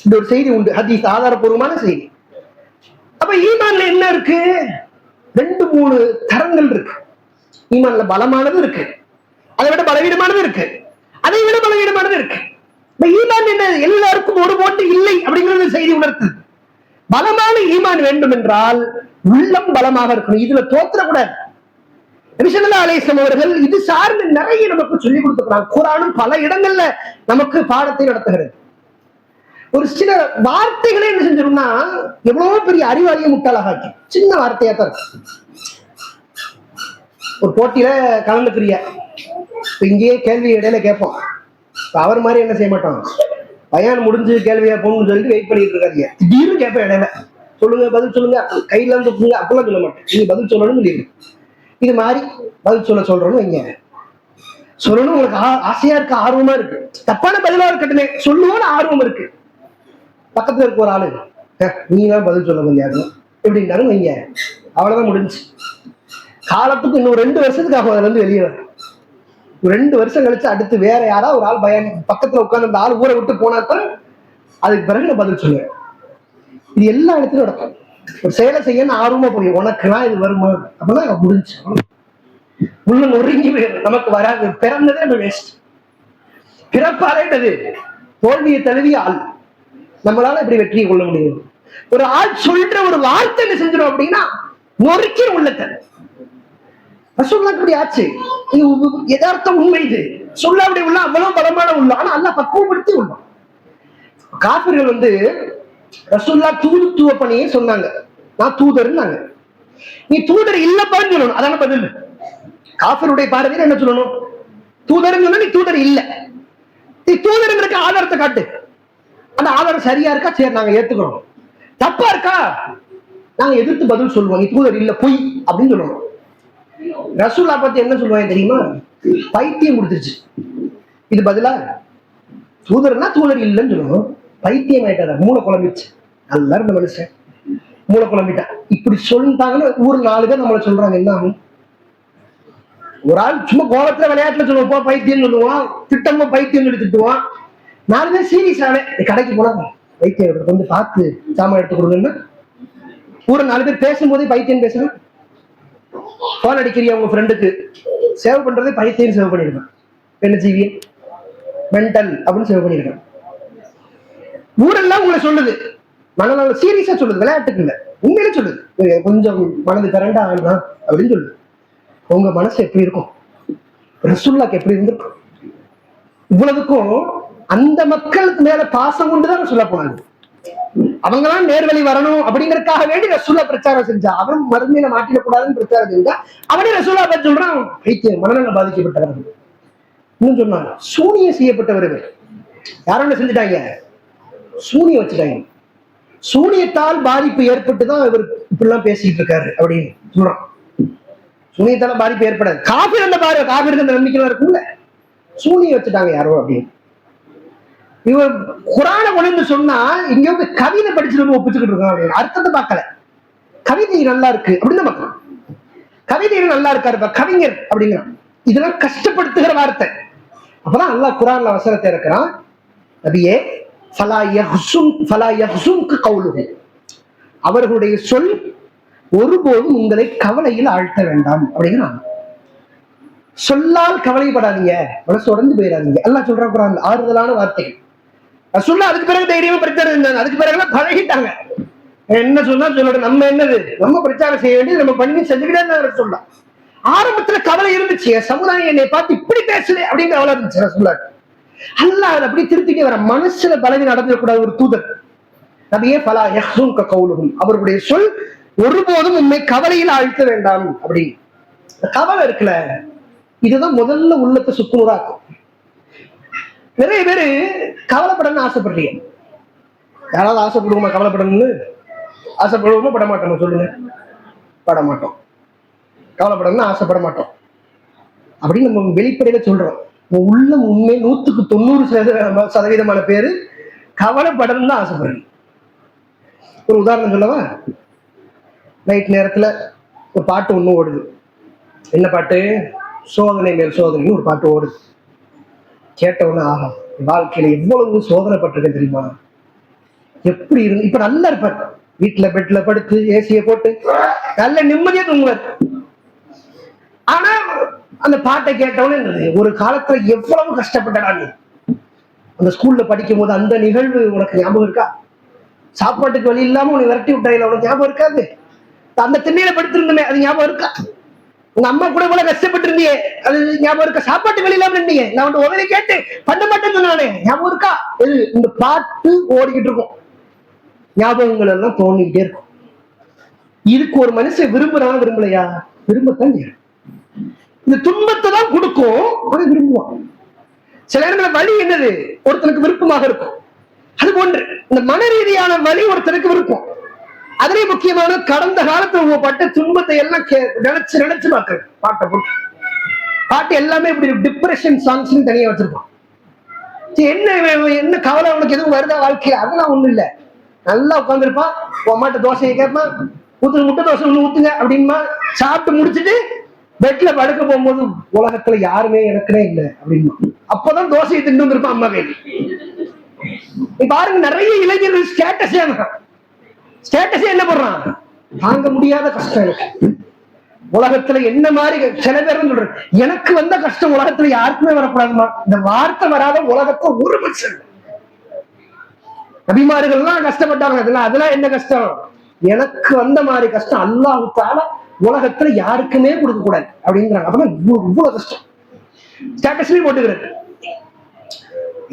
இந்த ஒரு செய்தி உண்டு, ஹதீஸ் ஆதாரபூர்வமான செய்தி. அப்ப ஈமான்ல என்ன இருக்கு? 2-3 தரங்கள் இருக்கு. ஈமான்ல பலமானது இருக்கு, அதை விட பலவீனமானது இருக்கு, அதை விட பலவீனமானது இருக்கு. ஈமான் என்ன, எல்லாருக்கும் ஒரு போட்டு இல்லை அப்படிங்கிறது செய்தி உணர்த்துது. பலமான ஈமான் வேண்டும் என்றால் உள்ளம் பலமாக இருக்கணும். இதுல தோற்றக்கூடாது. நபி ஸல்லல்லாஹு அலைஹி வஸல்லம் அவர்கள் இது சார்ந்து நிறைய நமக்கு சொல்லிக் கொடுத்துக்கிறாங்க. குர்ஆனும் பல இடங்கள்ல நமக்கு பாடத்தை நடத்துகிறது. ஒரு சில வார்த்தைகளே என்ன செஞ்சிரும்னா எவ்வளவு பெரிய அறிவாளியை முட்டாளாக்கி, சின்ன வார்த்தையா தான் இருக்கு. ஒரு போட்டியில கலந்துக்கிறிய, இங்கேயே கேள்வி இடையில கேட்போம். அவர் மாதிரி என்ன செய்ய மாட்டோம், பையன் முடிஞ்சு கேள்வியா போகணும்னு சொல்லிட்டு வெயிட் பண்ணிட்டு இருக்காங்க. திடீர்னு கேட்பேன் இடையில, சொல்லுங்க பதில் சொல்லுங்க, கையில இருந்து தூங்க, அப்படிலாம் சொல்ல மாட்டேன். நீங்க பதில் சொல்லணும்னு சொல்லிடு, இது மாதிரி பதில் சொல்லணும்னு வைங்க. சொல்லணும் உங்களுக்கு ஆசையா இருக்கு, ஆர்வமா இருக்கு, தப்பான பதிலா இருக்கட்டுமே சொல்லுவோம்னு ஆர்வம் இருக்கு. பக்கத்துல இருக்க ஒரு ஆளு, நீதான் பதில் சொல்ல முடியாது எப்படின்னாலும் வைங்க, அவ்வளவுதான் முடிஞ்சு. காலத்துக்கு இன்னும் 2 வருஷத்துக்கு ஆகும் அதுல இருந்து வெளியே வர. 2 வருஷம் கழிச்சு அடுத்து வேற யாரா ஒரு ஆள் பையன் பக்கத்துல உட்கார்ந்து அந்த ஆள் ஊரை விட்டு போனாத்தான் அதுக்கு பிறகு நான் பதில் சொல்லுவேன். இது எல்லா இடத்துலயும் நடக்கும். ஒரு செயலை செய்யணும் ஆர்வமா போய், உனக்குலாம் இது வருமா அப்படின்னா முடிஞ்சு. உள்ள நொறுங்கி நமக்கு வராது. பிறந்ததே நம்ம வேஸ்ட். பிறப்பாலேன்றது தோல்வியை தழுவிய ஆள். நம்மளால எப்படி வெற்றியை கொள்ள முடியும்? ஒரு ஆள் சொல்ற ஒரு வார்த்தை என்ன செஞ்சிடும் அப்படின்னா நொறுக்கிற உள்ளத்தை. ரசூலுல்லாஹ்க்கு ஆச்சு. இது யதார்த்தம், உண்மை. இது சொல்ல அப்படி உள்ள அவ்வளவு பலமான உள்ள. ஆனா அல்லாஹ் பக்குவப்படுத்தி உள்ளோம். காபிர்கள் ரசூலுல்லாஹ் தூதுத்துவ பணியை சொன்னாங்க. நான் தூதர்னாங்க. நீ தூதர் இல்லப்பான்னு சொல்லணும். அதான பதில். காபிருடைய பார்வையில் என்ன சொல்லணும்? தூதர் சொன்னா நீ தூதர் இல்ல. நீ தூதருக்கு ஆதாரத்தை காட்டு. அந்த ஆதாரம் சரியா இருக்கா? சரி, நாங்க ஏத்துக்கிறோம். தப்பா இருக்கா? நாங்க எதிர்த்து பதில் சொல்லுவோம். நீ தூதர் இல்ல, பொய் அப்படின்னு சொல்லணும். ரசூலா பத்தி என்ன சொல்லுவாங்க தெரியுமா? பைத்தியம் கொடுத்துருச்சு. இது பதிலா தூதர்னா தூதர் இல்லைன்னு சொல்லணும். பைத்தியம் ஆயிட்டார, மூளை குழம்பிச்சு. நல்லா இருந்த மனுஷன் மூளை குழம்பிட்டா. இப்படி சொல்லிட்டாங்கன்னு ஊர் 4 பேர் நம்மளை சொல்றாங்க. என்ன ஆகும்? ஒரு ஆள் சும்மா கோலத்துல விளையாட்டுல சொல்லுவோம் பைத்தியம் சொல்லுவான், திட்டமா பைத்தியம் சொல்லி திட்டுவான். 4 பேர் சீரியஸாவே கடைக்கு போனா பைத்தியம் வந்து பார்த்து சாமான் எடுத்து கொடுங்கன்னா ஊர் 4 பேர் பேசும்போதே பைத்தியம் பேசுறேன். போன் அடிக்கிறியா உங்க ஃப்ரெண்டுக்கு, சேவ் பண்றதே பைத்தியம் சேவ் பண்ணிருக்கேன். என்ன செய்விய? மென்டல் அப்படின்னு சேவ் பண்ணிருக்கேன். ஊரெல்லாம் உங்களை சொல்லுது, மனநல சீரியஸா சொல்லுது, விளையாட்டுக்கு இல்ல, உண்மையில சொல்லுது. கொஞ்சம் மனது கரண்டா ஆனா அப்படின்னு சொல்லுது. உங்க மனசு எப்படி இருக்கும்? ரசூலுல்லாஹ்க்கு எப்படி இருந்திருக்கும்? இவ்வளவுக்கும் அந்த மக்களுக்கு மேல பாசம் கொண்டுதான் சொல்ல போனாங்க. அவங்களாம் நேர்வழி வரணும் அப்படிங்கறதுக்காக வேண்டி ரசூலுல்லாஹ் பிரச்சாரம் செஞ்சா. அவன் மறுமையில மாட்டிடக்கூடாதுன்னு பிரச்சாரம் செஞ்சா. அவனே ரசூலுல்லாஹ் பத்தி சொல்றான், பைத்தியம், மனநலம் பாதிக்கப்பட்டவர்கள். இன்னும் சொன்னாங்க, சூனியம் செய்யப்பட்டவர்கள். யாரும் செஞ்சுட்டாங்க? சூனியம் வச்சுட்டாங்க. சூனியத்தால் பாதிப்பு ஏற்பட்டுதான் இவர் இப்படிலாம் பேசிட்டு இருக்காரு அப்படின்னு சொல்றான். சூனியத்தால பாதிப்பு ஏற்படாது. காபிர் அந்த பாரு, காபிருக்கு அந்த நம்பிக்கை இருக்கும்ல. சூனியம் வச்சுட்டாங்க யாரோ அப்படின்னு. இவர் குரான கொண்டு சொன்னா இங்க வந்து கவிதை படிச்சுட்டு ஒப்பிச்சுக்கிட்டு இருக்கான் அப்படின்னு. அர்த்தத்தை பார்க்கல. கவிதை நல்லா இருக்கு அப்படின்னு பார்க்கலாம். கவிதை நல்லா இருக்காரு கவிஞர் அப்படிங்கிறான். இதெல்லாம் கஷ்டப்படுத்துகிற வார்த்தை. அப்பதான் அல்லாஹ் குரான்ல வசனத்தை இருக்கிறான், நபியே அவர்களுடைய சொல் ஒருபோதும் உங்களை கவலையில் ஆழ்த்த வேண்டாம் அப்படிங்கிறான். சொல்லால் கவலைப்படாதீங்க, மனசு உடஞ்சு போயிடாதீங்க. அல்லாஹ் சொல்றான் குரான்ல ஆறுதலான வார்த்தைகள். சொல்ல அதுக்கு பிறகு தைரியமா பிரச்சாரம் இருந்தாங்க. அதுக்கு பிறகு பழகிட்டாங்க. என்ன சொன்னா சொல்லணும், நம்ம என்னது, நம்ம பிரச்சாரம் செய்ய வேண்டியது நம்ம பண்ணி செஞ்சுக்கிட்டே சொல்லலாம். ஆரம்பத்துல கவலை இருந்துச்சு, சமுதாயம் என்னை பார்த்து இப்படி பேசுது அப்படிங்கிற கவலை இருந்துச்சு. சொல்லாரு அல்லாஹ் அதை அப்படி திருத்திட்டே வர. மனசுல பலவி நடந்துடக்கூடாது ஒரு தூதர். நபியே ஃபலா யஹ்ஸுன்க கௌலுஹும், அவருடைய சொல் ஒருபோதும் உண்மை கவலையில் ஆழ்த்த வேண்டாம் அப்படி. கவலை இருக்குல்ல, இதுதான் முதல்ல உள்ளத்தை சுக்குநூறாக்கும். நிறைய பேரு கவலைப்படணும்னு ஆசைப்படுறீங்க. யாராவது ஆசைப்படுவோமா? கவலைப்படணும்னு ஆசைப்படுவோமா? பட மாட்டோம். சொல்லுங்க, பட மாட்டோம். கவலைப்படணும்னு ஆசைப்பட மாட்டோம் அப்படின்னு நம்ம வெளிப்படையில சொல்றோம். உள்ள உண்மை 100க்கு 90% பேரு கவலைப்படணும்னு தான் ஆசைப்படுறீங்க. ஒரு உதாரணம் சொல்லவா? நைட் நேரத்துல ஒரு பாட்டு ஒண்ணு ஓடுது. என்ன பாட்டு? சோதனை மேல் சோதனைன்னு ஒரு பாட்டு ஓடுது. கேட்ட உடனே ஆஹா, வாழ்க்கையில எவ்வளவு சோதனைப்பட்டிருக்கேன் தெரியுமா, எப்படி இருந்து. இப்ப நல்லா இருப்பார், வீட்டுல பெட்ல படுத்து ஏசிய போட்டு நல்ல நிம்மதியா தூங்குவார். ஆனா அந்த பாட்டை கேட்டவனே ஒரு காலத்துல எவ்வளவு கஷ்டப்பட்டடா நீ. அந்த ஸ்கூல்ல படிக்கும் போது அந்த நிகழ்வு உனக்கு ஞாபகம் இருக்கா? சாப்பாட்டுக்கு வழி இல்லாம உனக்கு விரட்டி விட்டாயில, உனக்கு ஞாபகம் இருக்காது? அந்த திண்ணையில படுத்திருந்தமே, அது ஞாபகம் இருக்கா? உங்க அம்மா கூட இவ்வளவு கஷ்டப்பட்டு இருந்தியே, அது ஞாபகம் இருக்கா? சாப்பாட்டு வழி இல்லாம இருந்தீங்க, நான் வந்து உதவி கேட்டு பண்ண மாட்டேன்னு நானே, ஞாபகம் இருக்கா? இது இந்த பாட்டு ஓடிக்கிட்டு இருக்கும். ஞாபகங்கள் எல்லாம் தோணிக்கிட்டே இருக்கும். இதுக்கு ஒரு மனுஷன் விரும்புறான் விரும்பலையா? விரும்பத்தான். இந்த துன்பத்தை தான் கொடுக்கும், அதை விரும்புவான். சில நேரங்களில் வலி என்னது ஒருத்தனுக்கு விருப்பமாக இருக்கும். அது போன்று இந்த மன ரீதியான வலி ஒருத்தனுக்கு விருப்பம். அதிலே முக்கியமான கடந்த காலத்துல பட்ட துன்பத்தை எல்லாம் நினைச்சு நினைச்சு பார்க்கறது. பாட்டை போட்டு பாட்டு எல்லாமே இப்படி டிப்ரெஷன் சாங்ஸ் தனியா வச்சிருப்பான். என்ன என்ன கவலை உனக்கு எதுவும் வருதா வாழ்க்கையில? அதெல்லாம் ஒண்ணும் இல்லை. நல்லா உட்காந்துருப்பான், அம்மாட்ட தோசையை கேட்பான், ஊத்துங்க முட்டை தோசை ஒண்ணு ஊத்துங்க அப்படின்மா. சாப்பிட்டு முடிச்சுட்டு பெட்ல படுக்க போகும்போது உலகத்துல யாருமே எனக்குனே இல்லை அப்படின்னா, அப்பதான் தோசையை திண்டு வந்திருப்பான் அம்மா கையில். பாருங்க, நிறைய இளைஞர்கள் ஸ்டேட்டஸே என்ன பண்றான்? தாங்க முடியாத கஷ்டம் எனக்கு, உலகத்துல என்ன மாதிரி சில பேர் சொல்றேன், எனக்கு வந்த கஷ்டம் உலகத்துல யாருக்குமே வரக்கூடாதுமா. இந்த வார்த்தை வராத உலகத்துல ஒரு மனுஷன். நபிமார்கள்லாம் கஷ்டப்பட்டாங்க, அதெல்லாம் என்ன கஷ்டம்? எனக்கு வந்த மாதிரி கஷ்டம் அல்லாஹ் தஆலா உலகத்துல யாருக்குமே கொடுக்க கூடாது அப்படிங்கிறாங்க. அப்பதான் இவ்வளவு கஷ்டம். ஸ்டேட்டஸ்லயும் போட்டுக்கிறது.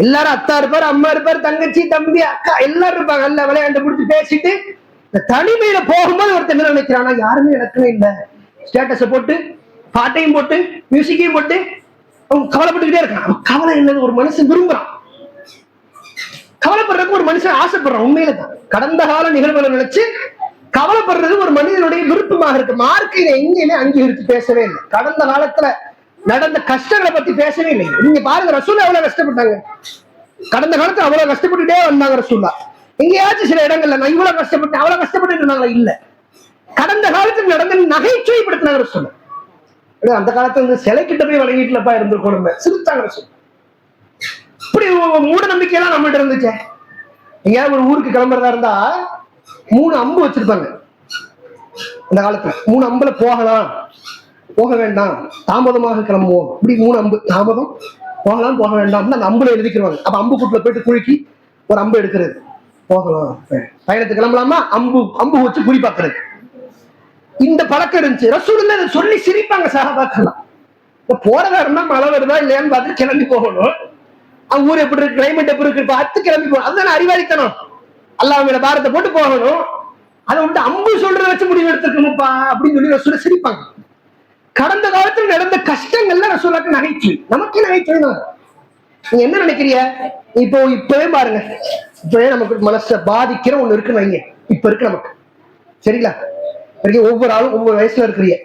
எல்லாரும் அத்தா இருப்பாரு, அம்மா இருப்பாரு, தங்கச்சி, தம்பி, அக்கா எல்லாரும் இருப்பாங்க. எல்லாம் விளையாண்டு முடிச்சு பேசிட்டு இந்த தனிமையில போகும்போது ஒருத்தர் என்ன நினைக்கிறானா, யாருமே எனக்குமே இல்லை. ஸ்டேட்டஸை போட்டு, பாட்டையும் போட்டு, மியூசிக்கையும் போட்டு அவங்க கவலைப்பட்டுக்கிட்டே இருக்கான். கவலை என்னது? ஒரு மனுஷன் விரும்புறான். கவலைப்படுறதுக்கு ஒரு மனுஷன் ஆசைப்படுறான். உண்மையில தான் கடந்த கால நிகழ்வுகளை நினைச்சு கவலைப்படுறது ஒரு மனிதனுடைய விருப்பமாக இருக்கு. மார்க்கையில எங்கேயுமே அங்கீகரித்து பேசவே இல்லை. கடந்த காலத்துல நடந்த கஷ்டங்களை பத்தி பேசவே இல்லை. நீங்க பாருங்க, ரசூல்லா எவ்வளவு கஷ்டப்பட்டாங்க. கடந்த காலத்துல அவ்வளவு கஷ்டப்பட்டுட்டே வந்தாங்க ரசூல்லா. எங்கேயாச்சும் சில இடங்கள்ல நான் இவ்வளவு கஷ்டப்பட்டேன் அவ்வளவு கஷ்டப்பட்டு இருந்தாங்களா? இல்ல. கடந்த காலத்துல நடந்த நகைச்சுவைப்படுத்தினாங்க ரசூல்லா. அந்த காலத்துல இருந்து சிலை கிட்ட போய் வழங்கிட்டுலப்பா இருந்திருக்கணும், சிரித்தாங்க ரசூல்லா. இப்படி மூட நம்பிக்கையெல்லாம் நம்மகிட்ட இருந்துச்சு. எங்கேயாவது ஒரு ஊருக்கு கிளம்புறதா இருந்தா 3 அம்பு வச்சிருப்பாங்க. அந்த காலத்துல 3 அம்புல போகலாம், போக வேண்டாம், தாமதமாக கிளம்புவோம். இப்படி 3 அம்பு, தாமதம், போகலாம், போக வேண்டாம். அந்த அம்புல எழுதிக்கிறாங்க. அப்ப அம்பு கூட்டுல போயிட்டு குலுக்கி ஒரு அம்பு எடுக்கிறது, போகலாம், பயணத்துக்கு கிளம்பலாமா, அம்பு வச்சு குறி பார்க்கறது. இந்த பழக்கம் இருந்துச்சு. ரசூலுல்லாஹ் அதை சொல்லி சிரிப்பாங்க சஹாபாக்கெல்லாம். போறதா இருந்தா மழை வருதா இல்லையான்னு பார்த்து கிளம்பி போகணும். ஊர் எப்படி இருக்கு, கிளைமேட் எப்படி இருக்கு பார்த்து கிளம்பி போகணும். அதுதான் அறிவாளித்தனம். அல்லாஹ் மேல பாரத்தை போட்டு போகணும். அதை விட்டு அம்பு சொல்றத வச்சு முடிவு எடுத்துக்கணும்ப்பா அப்படின்னு சொல்லி ரசூலை சிரிப்பாங்க. கடந்த காலத்துல நடந்த கஷ்டங்கள்ல ரசூலுல்லாஹ்க்கு நகைச்சுவை, நமக்கு நகைச்சுவை தான். நீங்க என்ன நினைக்கிறீங்க? இப்பவே பாருங்க, இப்பவே நமக்கு மனசை பாதிக்கிற ஒண்ணு இருக்குன்னு வைங்க. இப்ப இருக்கு நமக்கு, சரிங்களா? ஒவ்வொரு ஆளும் ஒவ்வொரு வயசுல இருக்கிறீங்க.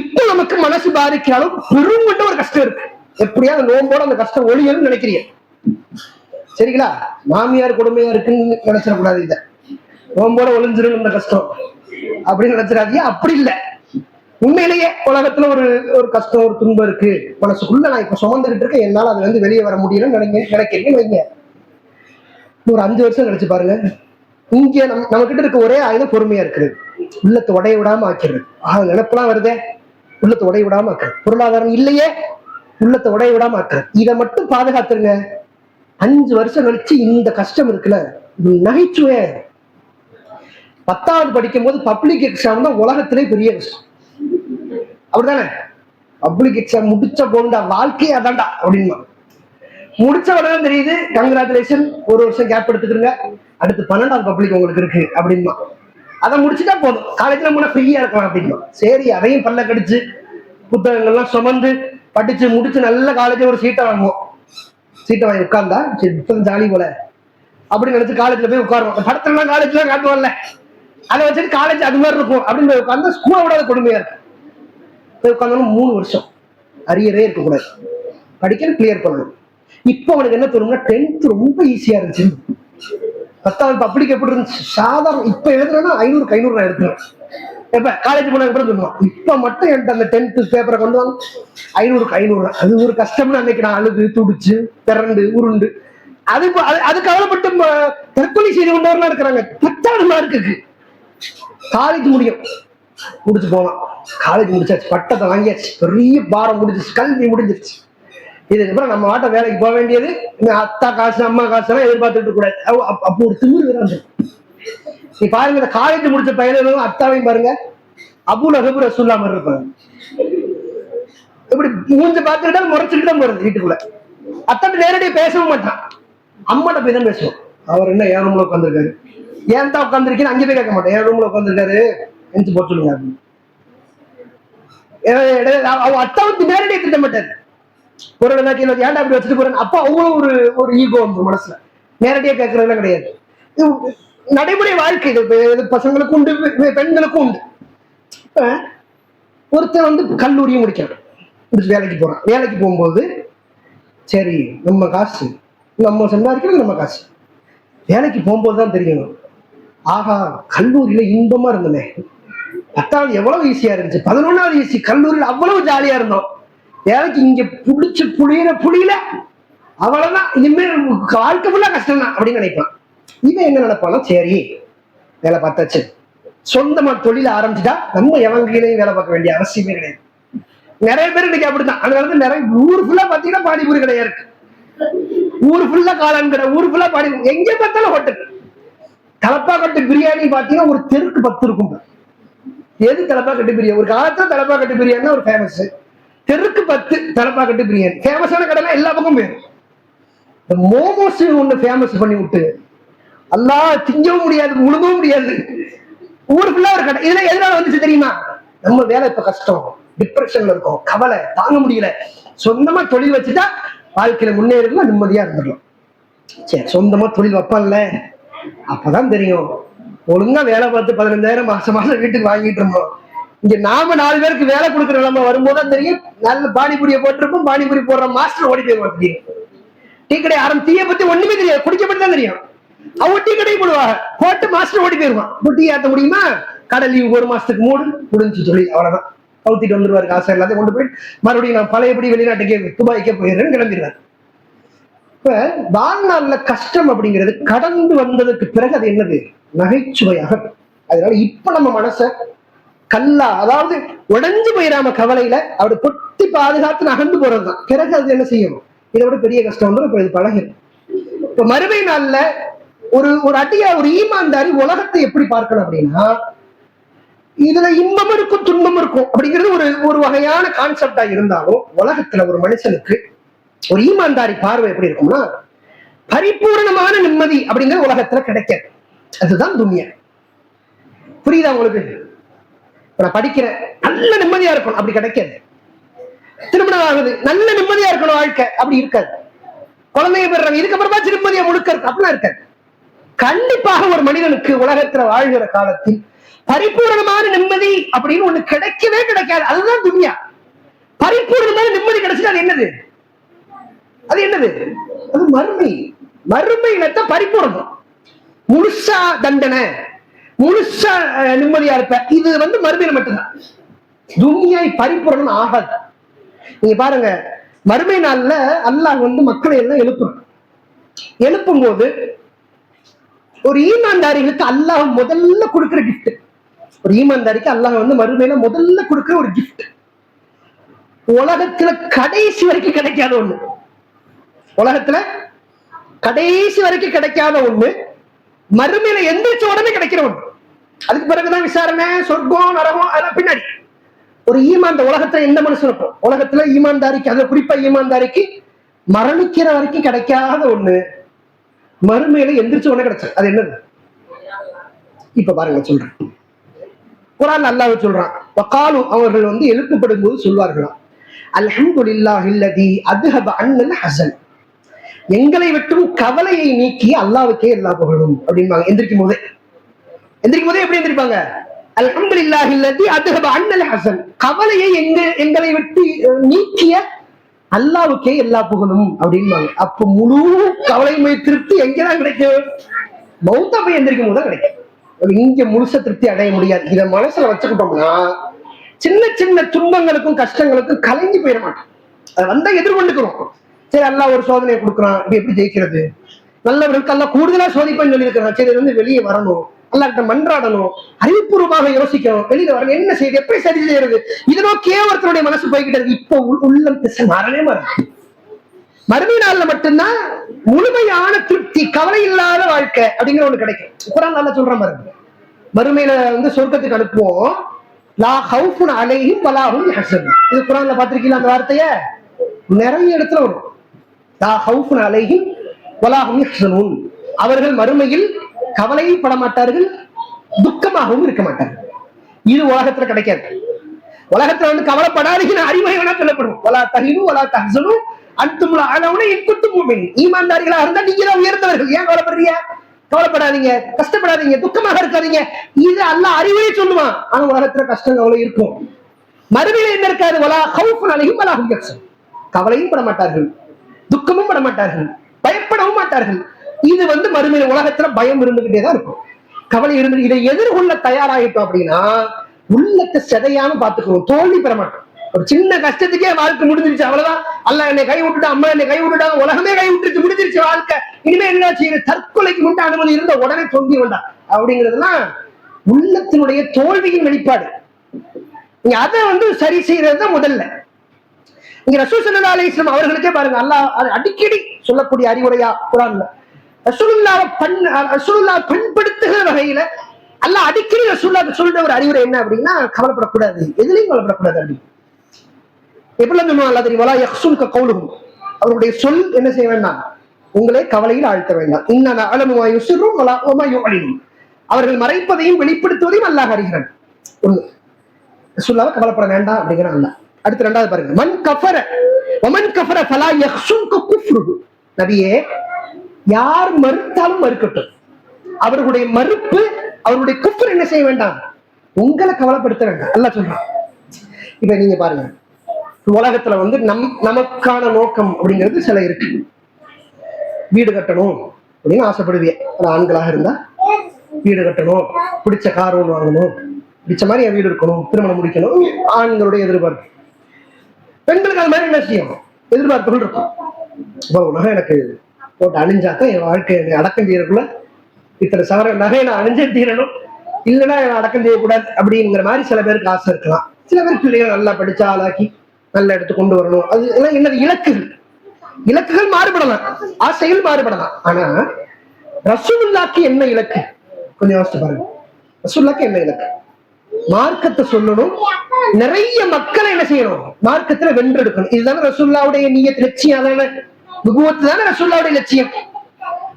இப்ப நமக்கு மனசு பாதிக்கிற அளவுக்கு பெருங்கொண்ட ஒரு கஷ்டம் இருக்கு. எப்படியா அந்த நோம்போட அந்த கஷ்டம் ஒளியன்னு நினைக்கிறீங்க, சரிங்களா? மாமியார் கொடுமையா இருக்குன்னு நினைச்சிடக்கூடாது. இத நோம்போட ஒளிஞ்சிரும் இந்த கஷ்டம் அப்படின்னு நினைச்சிடாதீங்க. அப்படி இல்லை. உண்மையிலேயே உலகத்துல ஒரு கஷ்டம், ஒரு துன்பம் இருக்கு மனசுக்குள்ள. நான் இப்ப சுமந்துகிட்டு இருக்கேன், என்னால அது வந்து வெளியே வர முடியலன்னு நினைக்கிறீங்கன்னு வைங்க. ஒரு 5 வருஷம் கழிச்சு பாருங்க, இங்க நம்ம கிட்ட இருக்க ஒரே ஆயுதம் பொறுமையா இருக்குது. உள்ளத்தை உடைய விடாம ஆக்கிறது. நினைப்பெல்லாம் வருதே, உள்ளத்தை உடைய விடாம ஆக்குறது. பொருளாதாரம் இல்லையே, உள்ளத்தை உடைய விடாம ஆக்குறது. இதை மட்டும் பாதுகாத்துருங்க. 5 வருஷம் கழிச்சு இந்த கஷ்டம் இருக்குல்ல, இது நகைச்சுவை. 10வது படிக்கும் போது பப்ளிக் எக்ஸாம் தான் உலகத்திலே பெரிய கஷ்டம். அப்படித்தானே? பப்ளிக் எக்ஸாம் முடிச்ச போண்டா வாழ்க்கையே அதான்டா அப்படின்னா முடிச்ச உடனே தெரியுது, கங்க்ராச்சுலேஷன், 1 வருஷம் கேப் எடுத்துக்கிறங்க, அடுத்து 12வது பப்ளிக் உங்களுக்கு இருக்கு அப்படின்னா. அதை முடிச்சுட்டா போதும், காலேஜ்ல முன்ன ஃப்ரீயா இருக்கலாம் அப்படின்னா. சரி, அதையும் பல்ல கடிச்சு புத்தகங்கள்லாம் சுமந்து படிச்சு முடிச்சு நல்ல காலேஜ் ஒரு சீட்டை வாங்குவோம். சீட்டை வாங்கி உட்கார்ந்தா சரி இப்ப ஜாலி போல அப்படின்னு நினைச்சு காலேஜ்ல போய் உட்காருவோம். படத்துல காலேஜ்ல காட்டுவோம்ல, அதை வச்சுட்டு காலேஜ் அது மாதிரி இருக்கும் அப்படின்னு போய் உட்கார்ந்தா ஸ்கூலை விட கொடுமையா இருக்கு. போய் உட்காந்தாலும் 3 வருஷம் அரியரே இருக்கக்கூடாது, படிக்கணும், கிளியர் பண்ணணும். இப்ப அவனுக்கு என்ன தோணும்னா 10th ரொம்ப ஈஸியா இருந்துச்சு, 10வது பப்ளிக் எப்படி இருந்துச்சு சாதாரண. இப்ப எழுதுனா 500க்கு 500 நான் எடுத்துருவேன். இப்ப காலேஜ் போன அப்புறம் சொல்லுவான், இப்ப மட்டும் என்கிட்ட அந்த 10th பேப்பரை கொண்டு வாங்க, 500க்கு 500. அது ஒரு கஷ்டம்னு அன்னைக்கு நான் அழுது துடிச்சு திரண்டு உருண்டு அது கவலைப்பட்டு தற்கொலை செய்து கொண்டவர்களா இருக்கிறாங்க. 10வது மார்க்குக்கு காலேஜ் முடிச்சு போலாம். காலேஜ் முடிச்சாச்சு, பட்டத்தை வாங்கியாச்சு, பெரிய பாரம் முடிஞ்சிச்சு, கல்வி முடிஞ்சிருச்சு. இதுக்கப்புறம் நம்ம வாட்ட வேலைக்கு போக வேண்டியது. அத்தா காசு அம்மா காசு எல்லாம் எதிர்பார்த்துட்டு கூடாது. அப்போ ஒரு திமிரு வேற வந்து. நீ பாருங்க, இந்த காலேஜ் முடிச்ச பையனும் அத்தாவையும் பாருங்க, அபூ லஹப் ரசூலுல்லாஹ் மாதிரி இருப்பாங்க. இப்படி மூஞ்ச பார்த்துக்கிட்டா முறைச்சுட்டு தான் போறது வீட்டுக்குள்ள. அத்தாட்ட நேரடியாக பேசவும் மாட்டான், அம்மாட்ட போய் தான் பேசுவோம். அவர் என்ன என் ரூம்ல உட்காந்துருக்காரு, ஏன் தான் உட்காந்துருக்கீன்னு அங்கே போய் கேட்க மாட்டேன், என் ரூம்ல உட்காந்துருக்காரு எந்த போட்டு சொல்லுங்க அப்படின்னு. அத்தாவுக்கு நேரடியாக திட்ட மாட்டாரு. ஒரு ஏன்டா அப்படி வச்சுட்டு போறேன். அப்ப அவ்வளவு ஒரு ஈகோ வந்து மனசுல. நேரடியா கேட்கறதுலாம் கிடையாது. நடைமுறை வாழ்க்கை பசங்களுக்கும் உண்டு, பெண்களுக்கும் உண்டு. ஒருத்தர் வந்து கல்லூரியும் முடிக்கிறான், முடிச்சு வேலைக்கு போறான். வேலைக்கு போகும்போது சரி நம்ம காசு, நம்ம சம்பாதிக்கிறது நம்ம காசு. வேலைக்கு போகும்போதுதான் தெரியணும், ஆகா கல்லூரியில இன்பமா இருந்தனே, 10வது எவ்வளவு ஈஸியா இருந்துச்சு, 11வது ஈஸி, கல்லூரியில அவ்வளவு ஜாலியா இருந்தோம், வேலைக்கு இங்க புடிச்சு புளியில அவ்வளவுதான், இனிமேல் வாழ்க்கை ஃபுல்லா கஷ்டம் தான் அப்படின்னு நினைப்பான். இவன் என்ன நினைப்பானா, சரி வேலை பார்த்தாச்சு, சொந்தமா தொழில ஆரம்பிச்சுட்டா நம்ம எவங்கிலையும் வேலை பார்க்க வேண்டிய அவசியமே கிடையாது. நிறைய பேர் இன்னைக்கு அப்படிதான். அதனால நிறைய ஊர் ஃபுல்லா பாத்தீங்கன்னா பானிபூரி கடையா இருக்கு, ஊர் ஃபுல்லா காளான் கடை, ஊர் ஃபுல்லா பானி, எங்க பார்த்தாலும் ஹோட்டல். தலப்பாக்கட்டு பிரியாணி பாத்தீங்கன்னா ஒரு தெருக்கு 10 இருக்கும். எது தலப்பாக்கட்டு பிரியாணி? ஒரு காலத்துல தலப்பாக்கட்டு பிரியாணி ஒரு ஃபேமஸ், தெருக்கு 10 தலப்பாக்கட்டு பிரியாணி. ஃபேமஸான கடை எல்லா பக்கம் போயிடும். இந்த மோமோஸ் ஒண்ணு ஃபேமஸ் பண்ணி விட்டு அல்லா திங்கவும் முடியாது, முழுங்கவும் முடியாது, ஊர் ஃபுல்லா ஒரு கடை. இதுல எதனால வந்துச்சு தெரியுமா? நம்ம வேலை இப்ப கஷ்டம், டிப்ரெஷன்ல இருக்கும், கவலை தாங்க முடியல, சொந்தமா தொழில் வச்சுட்டா வாழ்க்கையில முன்னேறலாம், நிம்மதியா இருந்துடலாம். சரி, சொந்தமா தொழில் வைப்பான்ல, அப்பதான் தெரியும் ஒழுங்கா வேலை பார்த்து 15,000 மாசம் வீட்டுக்கு வாங்கிட்டு இருந்தோம். இங்க நாம 4 பேருக்கு வேலை கொடுக்குற நிலைமை வரும்போதுதான் தெரியும். நல்ல பானிபூரியை போட்டிருப்போம், பானிபூரி போடுற மாஸ்டர் ஓடி போயிருவான். தெரியும் டீ கடை டீயை பத்தி ஒண்ணுமே தெரியாது, குடிக்க பத்தி தான் தெரியும். அவங்க டீ கடையை போடுவாங்க, போட்டு மாஸ்டர் ஓடி போயிருவான். டீ ஏத்த முடியுமா? கடை லீவு 1 மாசத்துக்கு முடிஞ்சு தொழில் அவ்வளவுதான். கவுத்திட்டு வந்துருவாரு, காசு எல்லாத்தையும் கொண்டு போய் மறுபடியும் நான் பழையபடி வெளிநாட்டுக்கே துபாய்க்கே போயிடுறேன்னு கிளம்பிடுறாரு. இப்ப வாழ்நாள்ல கஷ்டம் அப்படிங்கிறது கடந்து வந்ததுக்கு பிறகு அது என்னது? நகைச்சுவையாக. அதனால இப்ப நம்ம மனச கல்லா, அதாவது உடைஞ்சு போயிடாம கவலையில அப்படி பொட்டி பாதுகாத்து நகர்ந்து போறதுதான். பிறகு அது என்ன செய்யணும்? இதை விட பெரிய கஷ்டம் வந்து இப்ப இது பழகிடும். இப்ப மறுமை நாள்ல ஒரு அடியா, ஒரு ஈமான்தாரி உலகத்தை எப்படி பார்க்கணும் அப்படின்னா, இதுல இன்பம் இருக்கும் துன்பம் இருக்கும் அப்படிங்கிறது ஒரு வகையான கான்செப்டா இருந்தாலும், உலகத்துல ஒரு மனுஷனுக்கு ஒரு ஈமான்தாரி பார்வை எப்படி இருக்கும்னா, பரிபூர்ணமான நிம்மதி அப்படிங்கிற உலகத்துல கிடைக்காது. அதுதான் துனியா. புரியுதா உங்களுக்கு? நான் படிக்கிறேன், நல்ல நிம்மதியா இருக்கணும், அப்படி கிடைக்காது. திருமணம் ஆகுது, நல்ல நிம்மதியா இருக்கணும் வாழ்க்கை, அப்படி இருக்காது. குழந்தைங்க பெறாங்க, இதுக்கப்புறமா நிம்மதியா முழுக்க இருக்கு, அப்படிலாம் இருக்காது. கண்டிப்பாக ஒரு மனிதனுக்கு உலகத்துல வாழ்கிற காலத்தில் பரிபூர்ணமான நிம்மதி அப்படின்னு ஒண்ணு கிடைக்கவே கிடைக்காது. அதுதான் துனியா. பரிபூர்ணமான நிம்மதி கிடைச்சது அது என்னது? அது என்னது? அது மறுமை. மறுமையில பரிபூர்ணம், முழுசா தண்டனை, முழுசா நிம்மதியா இருப்ப. இது வந்து மறுமையில மட்டும்தான். துனியாய் பரிபூர்ணம் ஆகாது. நீங்க பாருங்க, மறுமை நாள்ல அல்லாஹ் வந்து மக்களை எல்லாம் எழுப்பும் போது ஒரு ஈமான்தாரிகளுக்கு அல்லாஹ் முதல்ல கொடுக்கிற கிஃப்ட், ஒரு ஈமான்தாரிக்கு அல்லாஹ் வந்து மறுமையில முதல்ல கொடுக்கிற ஒரு கிஃப்ட், உலகத்துல கடைசி வரைக்கும் கிடைக்காத ஒண்ணு, உலகத்துல கடைசி வரைக்கும் கிடைக்காத ஒண்ணு, மறுமையில எந்திரிச்ச உடனே கிடைக்கிற ஒண்ணு. அதுக்கு பிறகுதான் விசாரணை, சொர்க்கம், நரகம், அதெல்லாம் பின்னாடி. ஒரு ஈமான் உலகத்துல எந்த மனுஷனுக்கும், உலகத்துல ஈமான்தாரிக்கு, அது குறிப்பா ஈமான்தாரிக்கு மரணிக்கிற வரைக்கும் கிடைக்காத ஒண்ணு மறுமையில எந்திரிச்ச உடனே கிடைச்சது. அது என்னது? இப்ப பாருங்க சொல்றேன். குர்ஆன்ல அல்லாஹ் சொல்றான், வகாலு, அவர்கள் வந்து எழுப்பப்படும் போது சொல்வார்களாம், அல்ஹம்துலில்லாஹில்லதி அத்ஹப அன்னல் ஹஸன், எங்களை விட்டும் கவலையை நீக்கி அல்லாஹ்வுக்கே எல்லா புகழும் அப்படிம்பாங்க. எந்திரிக்கும் போதே எப்படி எந்திரிப்பாங்க? அல்ஹம்துலில்லாஹில்லதி அத்ஹப அன்னல் ஹஸன், கவலையை எங்களை விட்டு நீக்கிய அல்லாஹ்வுக்கே எல்லா புகழும் அப்படின்பாங்க. அப்ப முழு கவலைமை திருப்தி எங்கதான் கிடைக்கும்? மௌத்தா போய் எந்திரிக்கும் போது தான் கிடைக்கும். இங்க முழுச திருப்தி அடைய முடியாது. இதை மனசுல வச்சுக்கிட்டோம்னா சின்ன சின்ன துன்பங்களுக்கும் கஷ்டங்களுக்கும் கலங்கி போயிட மாட்டோம். அதை வந்தா எதிர்கொண்டுக்கிறோம். சரி, அல்லாஹ் ஒரு சோதனையை கொடுக்குறான், இது எப்படி ஜெயிக்கிறது? நல்லவர்களுக்கு அல்லாஹ் கூடுதலா சோதிப்பேன்னு சொல்லி இருக்கிறான். சரி, இது வந்து வெளியே வரணும், அல்லாஹ்கிட்ட மன்றாடணும், அறிவுபூர்வமாக யோசிக்கணும், வெளியில வரணும், என்ன செய்யுது, எப்படி சரி செய்யறது, இது நோக்கியே ஒருத்தருடைய மனசு போய்கிட்டு இருக்கு. இப்போ உள்ளம் திசை மாறவே மாறும். மறுமை நாள்ல மட்டும்தான் முழுமையான திருப்தி, கவலை இல்லாத வாழ்க்கை அப்படிங்கிற ஒண்ணு கிடைக்கும். குர்ஆன் நல்லா சொல்ற மாதிரி, மறுமையில வந்து சொர்க்கத்துக்கு அனுப்புவோம், லா ஹவுஃபுன் அலைஹிம் வலா ஹும் யஹ்சனூன். இது குர்ஆன்ல பாத்திருக்கீங்களா? அந்த வார்த்தைய நிறைய இடத்துல வரும். லா ஹவுஃபுன் அலைஹிம் வலா ஹும் யஹ்சனூன், அவர்கள் மறுமையில் கவலையும் பட மாட்டார்கள், துக்கமாகவும் இருக்க மாட்டார்கள். இது உலகத்துல கிடைக்காது. உலகத்துல வந்து கவலைப்படாதீங்க அறிவுரை வேணா சொல்லப்படும். வலா தஹினு வலா தஹ்சனு அன்தும் அலௌன இன் குன்தும் முஃமினீன், ஈமான்தாரிகளா இருந்தா நீங்க தான் உயர்ந்தவர்கள், ஏன் கவலைப்படுறீங்க? கவலைப்படாதீங்க, கஷ்டப்படாதீங்க, துக்கமாக இருக்காதீங்க. இது அல்லாஹ் அறிவுரை சொல்லுவான். ஆனா உலகத்துல கஷ்டம் கவலை இருக்கும். மறுமையில என்ன இருக்காது? வலா ஹவுஃபுன் அலைஹிம் வலா ஹும் யஹ்சனூன், கவலையும் பட மாட்டார்கள், துக்கமும் பட மாட்டார்கள், பயப்படவும் மாட்டார்கள். இது வந்து மறுமையில உலகத்துல பயம் இருந்துகிட்டே தான் இருக்கும், கவலை இருந்து. இதை எதிர்கொள்ள தயாராகிட்டோம் அப்படின்னா உள்ளத்தை செதையாம பாத்துக்கணும், தோல்வி பெற மாட்டோம். ஒரு சின்ன கஷ்டத்துக்கே வாழ்க்கை முடிஞ்சிருச்சு, அவ்வளவுதான், அல்லாஹ் என்னை கை விட்டுட்டா, அம்மா என்னை கை விட்டுட்டாங்க, உலகமே கை விட்டுருச்சு, முடிஞ்சிருச்சு வாழ்க்கை, இனிமே என்ன செய்யுது, தற்கொலைக்கு முன்ன அனுமதி இருந்த உடனே தொங்கி வேண்டாம் அப்படிங்கிறதுலாம் உள்ளத்தினுடைய தோல்வியின் வெளிப்பாடு. நீங்க அதை சரி செய்யறது தான் முதல்ல. இங்க ரசூல் ஸல்லல்லாஹு அலைஹி வஸல்லம் அவர்களுக்கே பாருங்க, அல்லாஹ் அடிக்கடி சொல்லக்கூடிய அறிவுரையா குர்ஆன்ல ரசூலுல்லாஹ் பண்படுத்துகிற வகையில அல்லாஹ் அடிக்கடி ரசூலுல்லாஹ் சொல்ற ஒரு அறிவுரை என்ன அப்படின்னா, கவலைப்படக்கூடாது, எதுலையும் கவலைப்படக்கூடாது அப்படி. எப்படிலாம் சொல்லுவாங்க தெரியுமா? யஹ்சுன்க கௌலுஹும், அவருடைய சொல் என்ன செய்ய வேண்டாம், உங்களை கவலையில் ஆழ்த்த வேண்டாம். இன்ன நஅலமு மா யுஸிர்ரு வ மா யுஅலினு, அவர்கள் மறைப்பதையும் வெளிப்படுத்துவதையும் அல்லாஹ் அறிகிறான். ஒண்ணு, ரசூலுல்லாஹ் கவலைப்பட வேண்டாம் அப்படிங்கிற அல்லாஹ். அடுத்து ரெண்டாவது பாருங்க, மன் கஃபர வமன் கஃபர ஃபலா யஹ்சுன்க குஃப்ருஹு, நபியே யார் மறுத்தாலும் மறுக்கட்டும், அவர்களுடைய மறுப்பு அவருடைய குஃப்ர் என்ன செய்ய வேண்டாம், உங்களை கவலைப்படுத்த வேண்டாம் அல்லாஹ் சொல்றான். இப்ப நீங்க பாருங்க, உலகத்துல நமக்கான நோக்கம் அப்படிங்கிறது சில இருக்கு. வீடு கட்டணும் அப்படின்னு ஆசைப்படுவிய ஆண்களாக இருந்தா, வீடு கட்டணும், பிடிச்ச கார் ஒன்று வாங்கணும், பிடிச்ச மாதிரி என் வீடு இருக்கணும், திருமணம் முடிக்கணும், ஆண்களுடைய எதிர்பார்ப்பு. பெண்களுக்கு அது மாதிரி என்ன செய்யும், எதிர்பார்ப்புகள் இருக்கும். இப்போ நகை எனக்கு போட்டு அணிஞ்சாத்தான் என் வாழ்க்கை அடக்கம் செய்யறதுக்குள்ள இத்தனை சவர நகை நான் அணிஞ்சே தீரணும், இல்லைன்னா அடக்கம் செய்யக்கூடாது அப்படிங்கிற மாதிரி சில பேருக்கு ஆசை இருக்கலாம். சில பேர் பிள்ளைகள் நல்லா படிச்சா ஆளாக்கி நல்ல இடத்து கொண்டு வரணும், அது எல்லாம் என்னது இலக்குகள் மாறுபடலாம், ஆசைகள் மாறுபடலாம். ஆனா ரசூலுல்லாஹ்க்கு என்ன இலக்கு கொஞ்சம் யோசிச்சு பாருங்க. ரசூலுல்லாஹ்க்கு என்ன இலக்கு? மார்க்கத்தை சொல்லணும், நிறைய மக்களை என்ன செய்யணும், மார்க்கத்துல வென்றெடுக்கணும். இதுதானே ரசூலுல்லாஹ்வுடைய நியத், லட்சியம். அதான நுபுவத் தானே ரசூலுல்லாஹ்வுடைய லட்சியம்.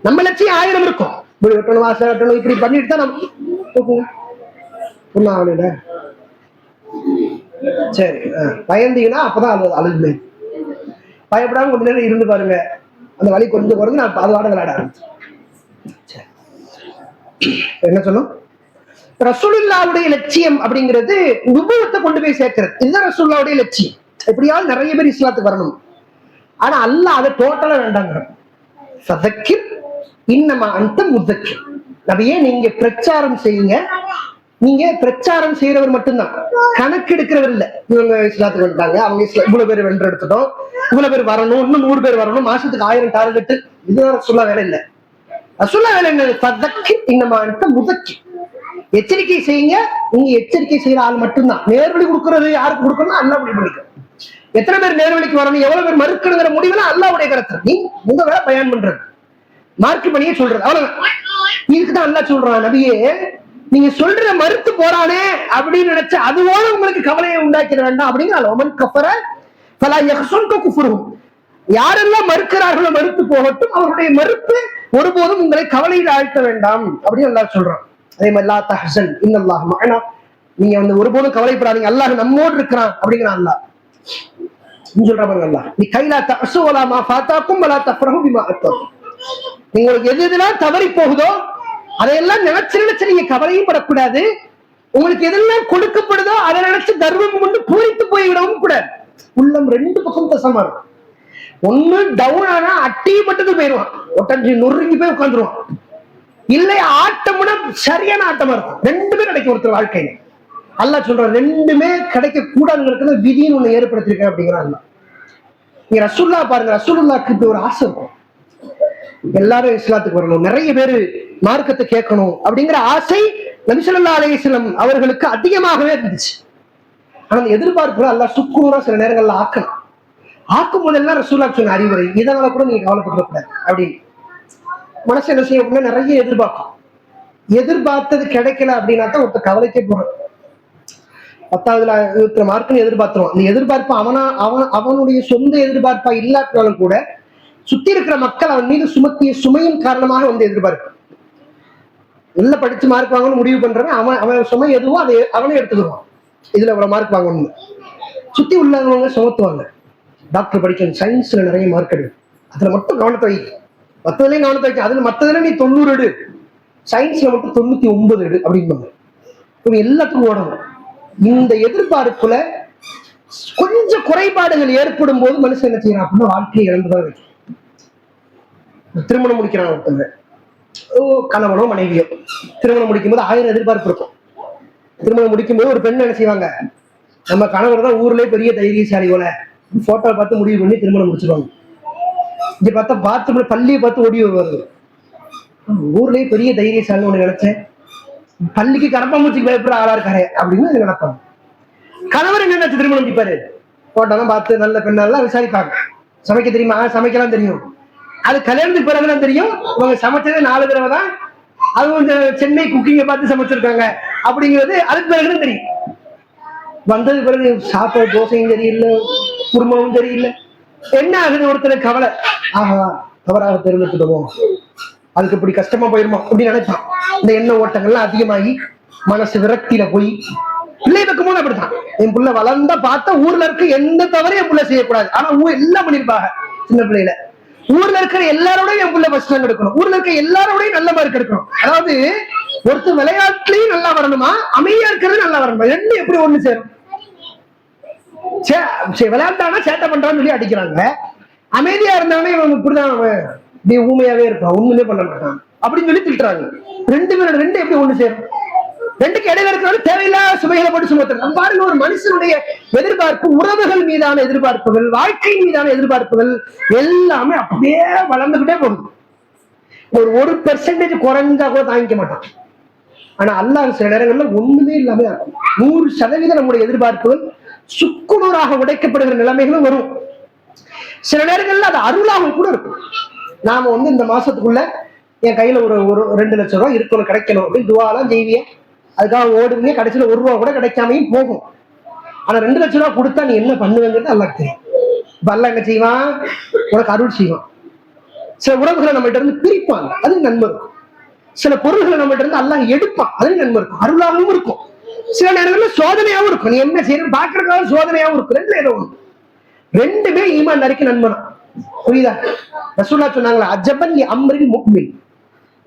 நம்ம லட்சியம் 1000 இருக்கும், வீடு கட்டணும், வாசல் கட்டணும், இப்படி பண்ணிட்டு தான் நம்ம சரி பயந்தீங்கன்னா அப்பதான் அழுகுமே. பயப்படாம கொஞ்ச நேரம் இருந்து பாருங்க, அந்த வலி கொஞ்சம் குறைஞ்சு நான் பாதுகாட விளையாட ஆரம்பிச்சேன். என்ன சொல்லும், ரசூலுல்லாஹ்வுடைய லட்சியம் அப்படிங்கிறது நுபுவத்தை கொண்டு போய் சேர்க்கிறது. இதுதான் ரசூலுல்லாஹ்வுடைய லட்சியம். எப்படியாவது நிறைய பேர் இஸ்லாத்துக்கு வரணும். ஆனா அல்லாஹ் அதை டோட்டலா வேண்டாங்க. ஃபதக்கிர் இன்னமா அன்த முதக்கிர், நபியே நீங்க பிரச்சாரம் செய்யுங்க. நீங்க பிரச்சாரம் செய்யறவர் மட்டும்தான், கணக்கு எடுக்கிறவர் இல்ல. இவங்க இஸ்லாத்துக்கு வந்துட்டாங்க, அவங்க இவ்வளவு பேர் வென்று எடுத்துட்டோம், இவ்வளவு பேர் வரணும், இன்னும் 100 பேர் வரணும், மாசத்துக்கு 1000 டார்கெட், இதுதான் ரசூலுல்லாஹ் வேலை இல்ல. ரசூலுல்லாஹ் வேலை என்ன? ஃபதக்கிர் இன்னமா அன்த முதக்கிர், எச்சரிக்கை செய்யுங்க. நீங்க எச்சரிக்கை செய்யற ஆள் மட்டும்தான். நேர்வழி கொடுக்கறது யாருக்கு கொடுக்கணும், அல்லாஹ் முடிவு பண்ணிக்கும். எத்தனை பேர் நேர்வழிக்கு வரணும், எவ்வளவு பேர் மறுக்கணுங்கிற முடிவுல அல்லாஹ்வுடைய கருத்து. நீ உங்க வேலை பயன் பண்றது, மார்க் பண்ணியே சொல்றது, அவ்வளவுதான். இதுக்குதான் அல்லாஹ் சொல்றான், நபியே நீங்க சொல்ற மறுத்து போறானே அப்படின்னு நினைச்ச அதுவோட உங்களுக்கு கவலையை உண்டாக்கிட வேண்டாம் அப்படிங்கிற. ஒமன் கஃபர ஃபலா யஹ்சுன்க குஃப்ருஹு, யாரெல்லாம் மறுக்கிறார்களோ மறுத்து போகட்டும், அவருடைய மறுப்பு ஒருபோதும் உங்களை கவலையில் ஆழ்த்த வேண்டாம் அப்படின்னு அல்லாஹ் சொல்றான். அதே மாதிரி லா தஹ்சன் இன்னல்லாஹ் மஅனா, நீங்க ஒருபோதும் கவலைப்படாதீங்க, அல்லாஹ் நம்மோடு இருக்கிறான் அப்படிங்கிறான் அல்லாஹ். சொல்றாங்க அல்லாஹ், நீ கைலா தஅஸு வலா மா ஃபாதாக்கும் வலா தஃப்ரஹு பிமா அத்தாக்கும், உங்களுக்கு எது எதெல்லாம் தவறி போகுதோ அதையெல்லாம் நினைச்சு நீங்க கவலையும் படக்கூடாது. உங்களுக்கு எதெல்லாம் கொடுக்கப்படுதோ அதை நினைச்சு தர்மம் கொண்டு பூரித்து போய்விடவும் கூடாது. உள்ளம் 2 பக்கம் தசமா இருக்கும். ஒண்ணு டவுன் ஆனா அட்டிப்பட்டது போயிடுவான், ஒட்டஞ்சு நொறுங்கி போய் உட்காந்துருவான். இல்லை ஆட்டம்னா சரியான ஆட்டமா இருக்கும். 2மே கிடைக்கும் ஒருத்தர் வாழ்க்கையில. அல்லாஹ் சொல்றான், 2மே கிடைக்க கூடாதுங்கிறது விதின்னு ஒண்ணு ஏற்படுத்திருக்கேன் அப்படிங்கிறான். நீங்க ரசூலுல்லாஹ் பாருங்க, ரசூலுல்லாஹ்க்கு இப்படி ஒரு ஆசை இருக்கும், எல்லாரும் இஸ்லாத்துக்கு வரணும், நிறைய பேரு மார்க்கத்தை கேட்கணும் அப்படிங்கிற ஆசை நபி ஸல்லல்லாஹு அலைஹி வஸல்லம் அவர்களுக்கு அதிகமாகவே இருந்துச்சு. ஆனா அந்த எதிர்பார்ப்புகளை அல்லாஹ் சுக்குனூரா சில நேரங்கள்ல ஆக்கும் போதெல்லாம் ரசூலுல்லாஹ் சொன்ன அறிவுரை, இதனால கூட நீங்க கவலைப்படக்கூடாது அப்படின்னு. மனசு என்ன செய்யும் அப்படின்னா நிறைய எதிர்பார்த்தது கிடைக்கல அப்படின்னா தான் ஒருத்தர் கவலைக்கே போறான். 10வது மார்க்குன்னு எதிர்பார்த்துருவான். அந்த எதிர்பார்ப்பு அவனுடைய சொந்த எதிர்பார்ப்பா இல்லாட்டாலும் கூட சுத்தி இருக்கிற மக்கள் அவன் மீது சுமத்திய சுமையின் காரணமாக எதிர்பார்ப்பு. உள்ள படிச்சு மார்க் வாங்கணும்னு முடிவு பண்றவன் அவன் சுமை எதுவோ அதை அவனே எடுத்துக்குவான். இதுல அவ்வளவு மார்க் வாங்கணும்னு சுத்தி உள்ளவங்க சுமத்துவாங்க. டாக்டர் படிக்கணும், சயின்ஸ்ல நிறைய மார்க் எடு, அதுல மட்டும் கவனத்தை வை, மற்றதுலயும் கவனத்தை வைக்க, அதுல மற்றதுல நீ 90 எடு, சயின்ஸ்ல மட்டும் 99 எடு அப்படிம்பாங்க. எல்லாத்துக்கும் ஓடணும். இந்த எதிர்பார்ப்புல கொஞ்சம் குறைபாடுகள் ஏற்படும் போது மனுஷன் என்ன செய்யறான் அப்படின்னா வாழ்க்கையை இழந்துதான் வைக்கும். திருமணம் முடிக்கிறான் ஒருத்தங்க, கணவனோ மனைவியோ திருமணம் முடிக்கும் போது 1000 எதிர்பார்ப்பு இருக்கும். திருமணம் முடிக்கும் போது ஒரு பெண் என்ன செய்வாங்க, நம்ம கணவர் தான் ஊர்லயே பெரிய தைரியசாலி போல போட்டோ பார்த்து முடிவு பண்ணி திருமணம் முடிச்சிருவாங்க. இங்க பார்த்தா பாத்ரூம்ல பள்ளியை பார்த்து ஓடி வருவாரு, ஊர்லயே பெரிய தைரியசாலின்னு ஒண்ணு நினைச்சேன், பள்ளிக்கு கரப்பாம்பூச்சிக்கு பயப்படுற ஆளா இருக்காரு அப்படின்னு நினைப்பாங்க. கணவர் என்ன நினைச்சு திருமணம் முடிப்பாரு, போட்டோலாம் பார்த்து நல்ல பெண்ணெல்லாம் விசாரிப்பாங்க. சமைக்க தெரியுமா? சமைக்கலாம் தெரியும். அது கல்யாணத்துக்கு பிறகுதான் தெரியும் இவங்க சமைச்சது 4 தடவை தான், அது கொஞ்சம் சென்னை குக்கிங்க பார்த்து சமைச்சிருக்காங்க அப்படிங்கிறது அதுக்கு பிறகுதான் தெரியும். வந்தது பிறகு சாப்பிட தோசையும் சரியில்லை, குருமாவும் சரியில்லை. என்ன ஆகுது, ஒருத்தர் கவலை, ஆஹா தவறாக தேர்ந்தெடுத்துடுவோம், அதுக்கு இப்படி கஷ்டமா போயிருமா அப்படின்னு நினைப்பான். இந்த எண்ண ஓட்டங்கள்லாம் அதிகமாகி மனசு விரக்தியில போய் பிள்ளை வைக்கும் போது அப்படித்தான். என் பிள்ளை வளர்ந்தா பார்த்தா ஊர்ல இருக்க எந்த தவறையும் என் பிள்ளை செய்யக்கூடாது. ஆனா எல்லாம் பண்ணிருப்பாங்க சின்ன பிள்ளையில. ஊர்ல இருக்கிற எல்லாரோடையும் என் பிள்ளை ஃபர்ஸ்ட் ரேங்க் எடுக்கணும், ஊர்ல இருக்க எல்லாரோடையும் நல்ல மார்க் எடுக்கணும். அதாவது ஒருத்தர் விளையாட்டுலயும் நல்லா வரணுமா, அமைதியா இருக்கிறது நல்லா வரணுமா, ரெண்டு எப்படி ஒண்ணு சேரும்? விளையாட்டானா சேட்டை பண்றான்னு சொல்லி அடிக்கிறாங்க, அமைதியா இருந்தானே இவன் இப்படிதான் ஊமையாவே இருப்பான், ஒண்ணுமே பண்ண மாட்டான் அப்படின்னு சொல்லி திட்டுறாங்க. ரெண்டு எப்படி ஒண்ணு சேரும்? ரெண்டுக்கு இடையில இருக்கிறவங்க தேவையில்லாத சுமைகளை போட்டு சுமத்துறாங்க. பாருங்க, ஒரு மனுஷனுடைய எதிர்பார்ப்பு, உறவுகள் மீதான எதிர்பார்ப்புகள், வாழ்க்கை மீதான எதிர்பார்ப்புகள் எல்லாமே அப்படியே வளர்ந்துகிட்டே போகுது. ஒரு 1% குறைஞ்சா கூட தாங்கிக்க மாட்டான். ஆனா அல்லாஹ் சில நேரங்கள்ல ஒண்ணுமே இல்லாம 100% நம்முடைய எதிர்பார்ப்புகள் சுக்குநூறாக உடைக்கப்படுகிற நிலைமைகளும் வரும். சில நேரங்கள்ல அது அருளாக கூட இருக்கும். நாம இந்த மாசத்துக்குள்ள என் கையில ஒரு 2 லட்சம் ரூபாய் இருக்கணும், கிடைக்கணும் அப்படின்னு துவாலாம் செய்விய, அதுக்காக ஓடுவீங்க, கடைசியில 1 ரூபா கூட கிடைக்காமையும் போகும். ஆனா 2 லட்சம் ரூபாய் கொடுத்தா நீ என்ன பண்ணுவேங்கிறது அல்லாஹ் தெரியும். இப்ப அல்லாஹ் என்ன செய்வான், உனக்கு அருள் செய்வான். சில உறவுகளை நம்மகிட்ட இருந்து பிரிப்பாங்க, அது நன்மை இருக்கும். சில பொருள்களை நம்மகிட்ட இருந்து அல்லாஹ் எடுப்பான், அது நன்மை இருக்கும், அருளாகவும் இருக்கும். சில நேரங்களில் சோதனையாவும் இருக்கும், நீ என்ன செய்யணும் பாக்குறதுக்காக சோதனையாவும் இருக்கும். ரெண்டுமே ஈமான் அறிக்கை நன்மை. புரியுதா? ரசூலுல்லாஹ் சொன்னாங்களா, அஜபன் அம்ரில் முஃமின்,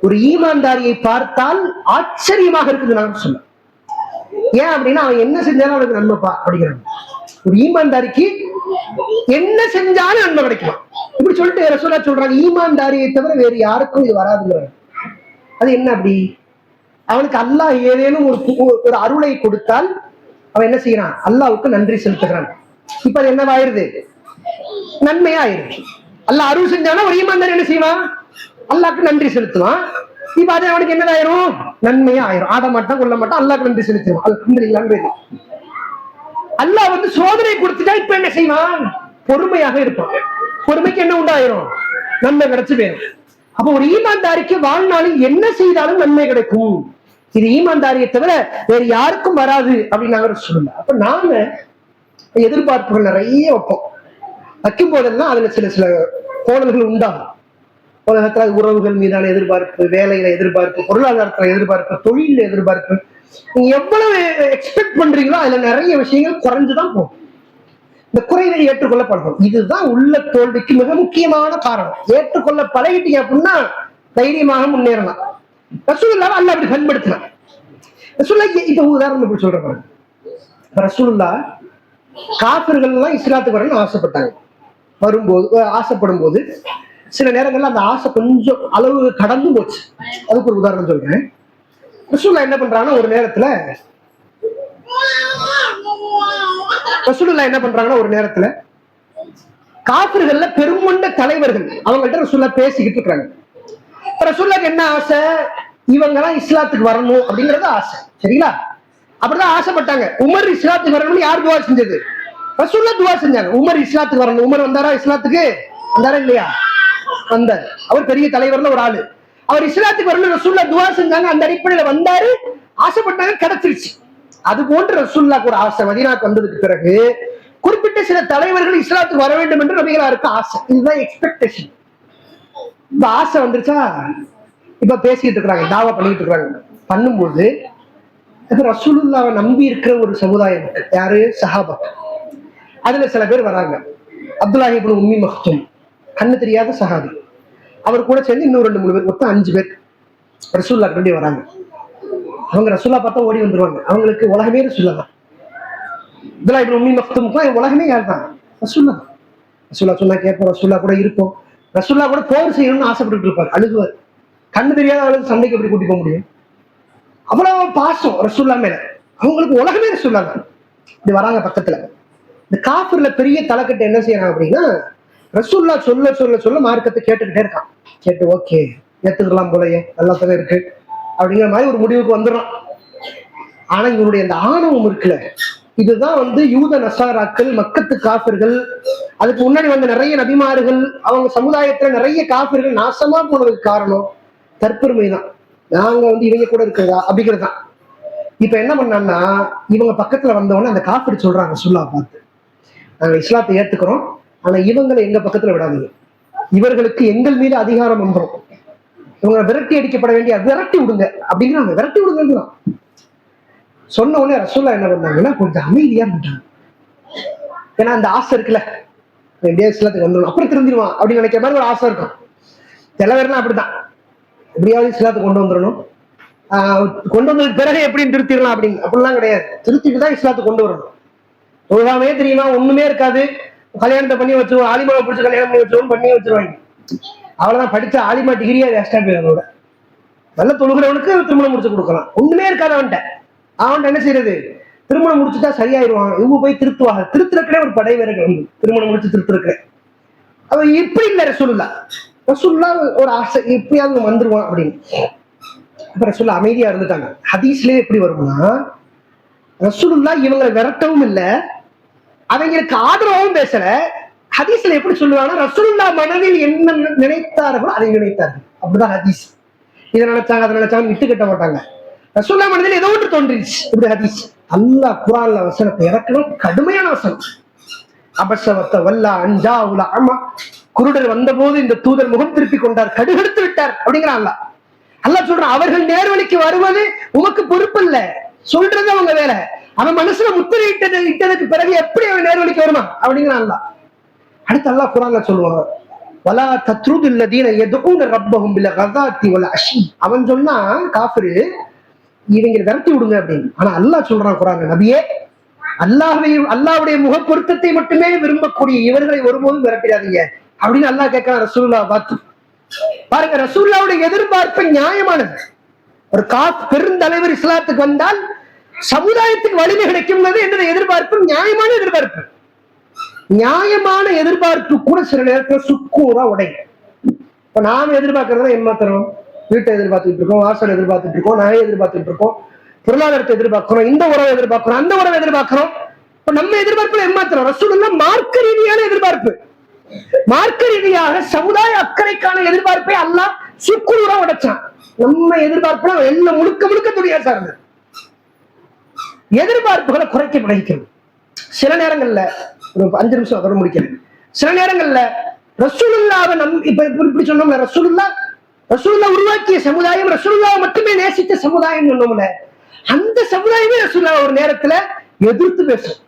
ஒரு ஈமான்தாரியை பார்த்தால் ஆச்சரியமாக இருக்குது நான் சொன்னேன். ஏன் அப்படின்னா அவன் என்ன செஞ்சாலும் அவனுக்கு நன்மைப்பா அப்படிங்கிறாங்க. ஒரு ஈமான்தாரிக்கு என்ன செஞ்சாலும் நன்மை கிடைக்கலாம் இப்படி சொல்லிட்டு ரசூலுல்லாஹ் சொல்றாங்க, ஈமான்தாரியை தவிர வேறு யாருக்கும் இது வராதுங்கிறாங்க. அது என்ன அப்படி? அவனுக்கு அல்லாஹ் ஏதேனும் ஒரு அருளை கொடுத்தால் அவன் என்ன செய்யறான், அல்லாஹ்வுக்கு நன்றி செலுத்துகிறான். இப்ப அது என்னவாயிருது, நன்மையா ஆயிருது. அல்லாஹ் அருள் செஞ்சானா ஒரு ஈமான்தாரி என்ன செய்வான், அல்லாஹ்க்கு நன்றி செலுத்துவான். இப்ப அது அவனுக்கு என்னதாயிரும், நன்மையா ஆயிரும். ஆட மாட்டான், கொள்ள மாட்டான், அல்லாஹ்க்கு நன்றி செலுத்துவான். அல்லாஹ் சோதனை கொடுத்துட்டா இப்ப என்ன செய்வான், பொறுமையாக இருப்பான். பொறுமைக்கு என்ன உண்டாயிரும், நன்மை கிடைச்சு போயிடும். அப்ப ஒரு ஈமான்தாரிக்கு வாழ்நாளில் என்ன செய்தாலும் நன்மை கிடைக்கும். இது ஈமான்தாரியை தவிர வேறு யாருக்கும் வராது அப்படின்னு நாங்க சொல்லல. அப்ப நாம எதிர்பார்ப்புகள் நிறைய வைப்போம். வைக்கும் போதெல்லாம் அதுல சில கோணல்கள் உண்டாகும். உலகத்துல உறவுகள் மீதான எதிர்பார்ப்பு, வேலையில எதிர்பார்ப்பு, பொருளாதாரத்துல எதிர்பார்ப்பு, தொழில எதிர்பார்ப்பு, நீங்க எவ்வளவு எக்ஸ்பெக்ட் பண்றீங்களோ அதுல நிறைய விஷயங்கள் குறைஞ்சுதான் போகும். இந்த குறைவை ஏற்றுக்கொள்ள பழகும், இதுதான் உள்ள தோல்விக்கு மிக முக்கியமான காரணம். ஏற்றுக்கொள்ள பழகிட்டீங்க அப்படின்னா தைரியமாக முன்னேறலாம். ரசூலுல்லாஹ் அல்லாஹ் அப்படி பயன்படுத்தினான். ரசூலுல்லாஹ் இப்ப உதாரணம் இப்படி சொல்றேன், ரசூலுல்லாஹ் காஃபிர்கள் எல்லாம் இஸ்லாத்துக்கு வரணும்னு ஆசைப்பட்டாங்க. ஆசைப்படும் போது சில நேரங்கள்ல அந்த ஆசை கொஞ்சம் அளவு கடந்து போச்சு. அதுக்கு ஒரு உதாரணம் சொல்றேன். ரசூலுல்லாஹ் என்ன பண்றாங்கன்னா, ஒரு நேரத்துல காஃபிர்கள்ல பெருமொண்ட தலைவர்கள் அவங்கள்ட்ட ரசூலுல்லாஹ் பேசிக்கிட்டு இருக்காங்க. ரசூலுல்லாஹ்க்கு என்ன ஆசை, இவங்க எல்லாம் இஸ்லாத்துக்கு வரணும் அப்படிங்கறது ஆசை. சரிங்களா? அப்படிதான் ஆசைப்பட்டாங்க. உமர் இஸ்லாத்துக்கு வரணும்னு யார் துவா செஞ்சது, ரசூலுல்லாஹ் துவா செஞ்சாங்க. உமர் இஸ்லாத்துக்கு வரணும். உமர் வந்தாரா இஸ்லாத்துக்கு? வந்தாரா இல்லையா? வந்தார். அவர் பெரிய தலைவர்ல ஒரு ஆளு. அவர் இஸ்லாத்துக்கு வரணும் ரசூலுல்லாஹ் துவா செஞ்சாங்க. அந்த அடிப்படையில வந்தாரு, ஆசைப்பட்டாங்க, கிடைச்சிருச்சு. அது போன்று ரசூலுல்லாஹ்க்கு ஒரு ஆசை. மதீனாக்கு வந்ததுக்கு பிறகு குறிப்பிட்ட சில தலைவர்கள் இஸ்லாத்துக்கு வர வேண்டும் என்று நபிகளாருக்கு ஆசை. இதுதான் எக்ஸ்பெக்டேஷன். இப்ப ஆசை வந்துருச்சா, இப்ப பேசிட்டு இருக்காங்க, தாவா பண்ணிட்டு இருக்காங்க. பண்ணும்போது ரசூலுல்லாஹ்வை நம்பி இருக்கிற ஒரு சமுதாயம், யாரு, சஹாபா. அதுல சில பேர் வராங்க. அப்துல்லாஹ் இப்னு உம்மி மக்தும், கண்ணு தெரியாத சஹாபி. அவர் கூட சேர்ந்து இன்னும் 2-3 பேர், மொத்தம் 5 பேர் ரசூலுல்லாஹ்க்கு வேண்டி வராங்க. அவங்க ரசூலுல்லாஹ் பார்த்தா ஓடி வந்துருவாங்க. அவங்களுக்கு உலகமே ரசூலுல்லாஹ் தான். அப்துல்லாஹ் இப்னு உம்மி மக்தும்க்கு உலகமே யார் தான், ரசூலுல்லாஹ். ரசூலுல்லாஹ் சொன்னா கேட்போம், ரசூலுல்லாஹ் கூட இருக்கும். ரசூலுல்லாஹ் கூட போர் செய்யணும்னு ஆசைப்பட்டு இருப்பார், அழுகுவார். கண்ணு தெரியாத அவளுக்கு சண்டைக்கு எப்படி கூட்டி போக முடியும்? அவ்வளவு பாசம் ரசூலுல்லாஹ் மேல. அவங்களுக்கு உலகமே ரசூலுல்லாஹ் தான். இது வராங்க பக்கத்துல. இந்த காஃபிர்ல பெரிய தலைக்கட்டு என்ன செய்யறாங்க அப்படின்னா, ரசூலுல்லாஹ் சொல்ல சொல்ல சொல்ல மார்க்கத்தை கேட்டுக்கிட்டே இருக்கான். கேட்டு ஓகே ஏத்துக்கலாம் போலயே, நல்லா தானே இருக்கு, அப்படிங்கிற மாதிரி ஒரு முடிவுக்கு வந்துடும். ஆனா இவருடைய அந்த ஆணவம் இருக்குல்ல, இதுதான் யூத நசாராக்கள், மக்கத்து காபிர்கள், அதுக்கு முன்னாடி நிறைய நபிமார்கள், அவங்க சமுதாயத்துல நிறைய காபிர்கள் நாசமா போனதுக்கு காரணம் தற்பெருமை தான். நாங்க இவங்க கூட இருக்கிறதா அப்படிங்கிறது தான். இப்ப என்ன பண்ணான்னா, இவங்க பக்கத்துல வந்தவொடனே அந்த காபிர் சொல்றாங்க சொல்லா பார்த்து, நாங்க இஸ்லாத்தை ஏத்துக்கிறோம், ஆனா இவங்களை எங்க பக்கத்துல விடாதீங்க, இவர்களுக்கு எங்கள் மீது அதிகாரம் வந்துடும், இவங்க விரட்டி அடிக்கப்பட வேண்டிய விரட்டி விடுங்க அப்படிங்கிறாங்க. விரட்டி விடுங்க சொன்ன உடனே ரசூல்லா என்ன பண்ணாங்கன்னா கொஞ்சம் அமைதியா இருந்தாங்க. ஏன்னா அந்த ஆசை இருக்குல்ல, இஸ்லாத்துக்கு வந்துடும் அப்புறம் திருந்திடுவான் அப்படின்னு நினைக்கிற மாதிரி ஒரு ஆசை இருக்கும். சில பேர்லாம் அப்படித்தான், எப்படியாவது இஸ்லாத்துக்கு கொண்டு வந்துடணும், கொண்டு வந்ததுக்கு பிறகு எப்படின்னு திருத்திடலாம் அப்படின்னு. அப்படிலாம் கிடையாது, திருத்திட்டு தான் இஸ்லாத்துக்கு கொண்டு வரணும். தொழுகாமே தெரியுமா, ஒண்ணுமே இருக்காது, கல்யாணத்தை பண்ணி வச்சிருவோம், ஆலிமாவை பிடிச்சி கல்யாணம் பண்ணி வச்சிருவோம், பண்ணி வச்சிருவாங்க. அவ்வளவுதான், படிச்ச ஆலிமா டிகிரியா வேஸ்டா போயிடும். நல்ல தொழுகிறவனுக்கு திருமணம் முடிச்சு கொடுக்கலாம், ஒண்ணுமே இருக்காது அவன்கிட்ட. அவன்கிட்ட என்ன செய்யறது, திருமணம் முடிச்சுட்டா சரியாயிருவான், இவங்க போய் திருத்துவாங்க. திருத்துறக்கே ஒரு படை வீரர்கள் திருமணம் முடிச்சு திருத்துறக்கேன். அவன் இப்படி இல்லை ரசூலுல்லாஹ். ரசூலுல்லாஹ் ஒரு ஆசை, எப்படியாவது வந்துருவான் அப்படின்னு. அப்ப ரசூலுல்லாஹ் அமைதியா இருந்துட்டாங்க. ஹதீஸ்லயே எப்படி வரும்னா, ரசூலுல்லாஹ் இவங்களை விரட்டவும் இல்லை, அவங்களுக்கு ஆதரவாகவும் பேசல. ஹதீஸ்ல எப்படி சொல்லுவாங்கன்னா, ரசூலுல்லாஹ் மனதில் என்ன நினைத்தார்களோ அதை நினைத்தார்கள், அப்படிதான் ஹதீஸ். இதை நினைச்சாங்க அதை நினைச்சாங்க விட்டு கட்ட மாட்டாங்க. ரசூலுல்லாஹ் மனதில் ஏதோ ஒன்று தோன்றிச்சு, இப்படி ஹதீஸ். அல்லாஹ் குர்ஆன்ல வசனத்தை இறக்கணும், கடுமையான வசனம். அபஸவத்த வல்லா அன்ஜா உல அமா, குருடர் வந்த போது இந்த தூதர் முகம் திருப்பி கொண்டார், கடுகெடுத்து விட்டார் அப்படிங்கிறான் அல்லாஹ். அல்லாஹ் சொல்றான், அவர்கள் நேர்வழிக்கு வருவது உமக்கு பொறுப்பு இல்ல, சொல்றது அவங்க வேலை. அவன் மனசுல முத்திரை இட்டதுக்கு பிறகு எப்படி அவன் நேர்வழிக்கு வருமா அப்படிங்கிறான் அல்லாஹ். அடுத்து அல்லாஹ் குர்ஆன்ல சொல்லுவான், வலா தத்ருதுல் லதீன யதுஊன ரப்பஹும் பில் கஸாத்தி வல் அஷி. அவன் சொன்னா காஃபிர், இவங்க விரட்டி விடுங்க அப்படின்னு. ஆனா அல்லாஹ் சொல்றான் குர்ஆன்ல, நபியே அல்லாஹ்வுடைய முக பொருத்தத்தை மட்டுமே விரும்பக்கூடிய இவர்களை ஒருபோதும் விரட்டிடாதீங்க அப்படின்னு அல்லாஹ் கேட்கிறான் ரசூலுல்லாஹ் பார்த்து. பாருங்க, ரசூலுல்லாஹ்வுடைய எதிர்பார்ப்பு நியாயமானது. ஒரு பெருந்தலைவர் இஸ்லாத்துக்கு வந்தால் சமுதாயத்துக்கு வலிமை கிடைக்கும் என்னது எதிர்பார்ப்பு, நியாயமான எதிர்பார்ப்பு. நியாயமான எதிர்பார்ப்பு கூட சில நேரத்தில் சுக்கூரா உடையும். இப்ப நாம எதிர்பார்க்கறதா ஏமாத்துறோம், வீட்டை எதிர்பார்த்துட்டு இருக்கோம், வாசல் எதிர்பார்த்துட்டு இருக்கோம், நகையை எதிர்பார்த்துட்டு இருக்கோம், பொருளாதாரத்தை எதிர்பார்க்கிறோம், இந்த உறவை எதிர்பார்க்கிறோம், அந்த உறவை எதிர்பார்க்கிறோம். இப்ப நம்ம எதிர்பார்ப்புல ஏமாத்துறோம். ரசூலுல்லாஹ் மார்க்க ரீதியான எதிர்பார்ப்பு, மார்க்க ரீதியாக சமுதாய அக்கறைக்கான எதிர்பார்ப்பை அல்லாஹ் சுக்கூரா உடைச்சான். நம்ம எதிர்பார்ப்புல எல்லாம் முழுக்க முழுக்க துணியா சார்ந்தது. எதிர்பார்ப்புகளை குறைக்க பழகிக்கணும். சில நேரங்கள்ல ஒரு 5 நிமிஷம் அதோட முடிக்கிறேன். சில நேரங்கள்ல ரசூலுல்லாஹ்வை இப்ப இப்படி சொன்னோம்ல, ரசூலுல்லாஹ் உருவாக்கிய சமுதாயம், ரசூலுல்லாஹ் மட்டுமே நேசித்த சமுதாயம் சொன்னோம்ல, அந்த சமுதாயமே ரசூலுல்லாஹ் ஒரு நேரத்துல எதிர்த்து பேசும்.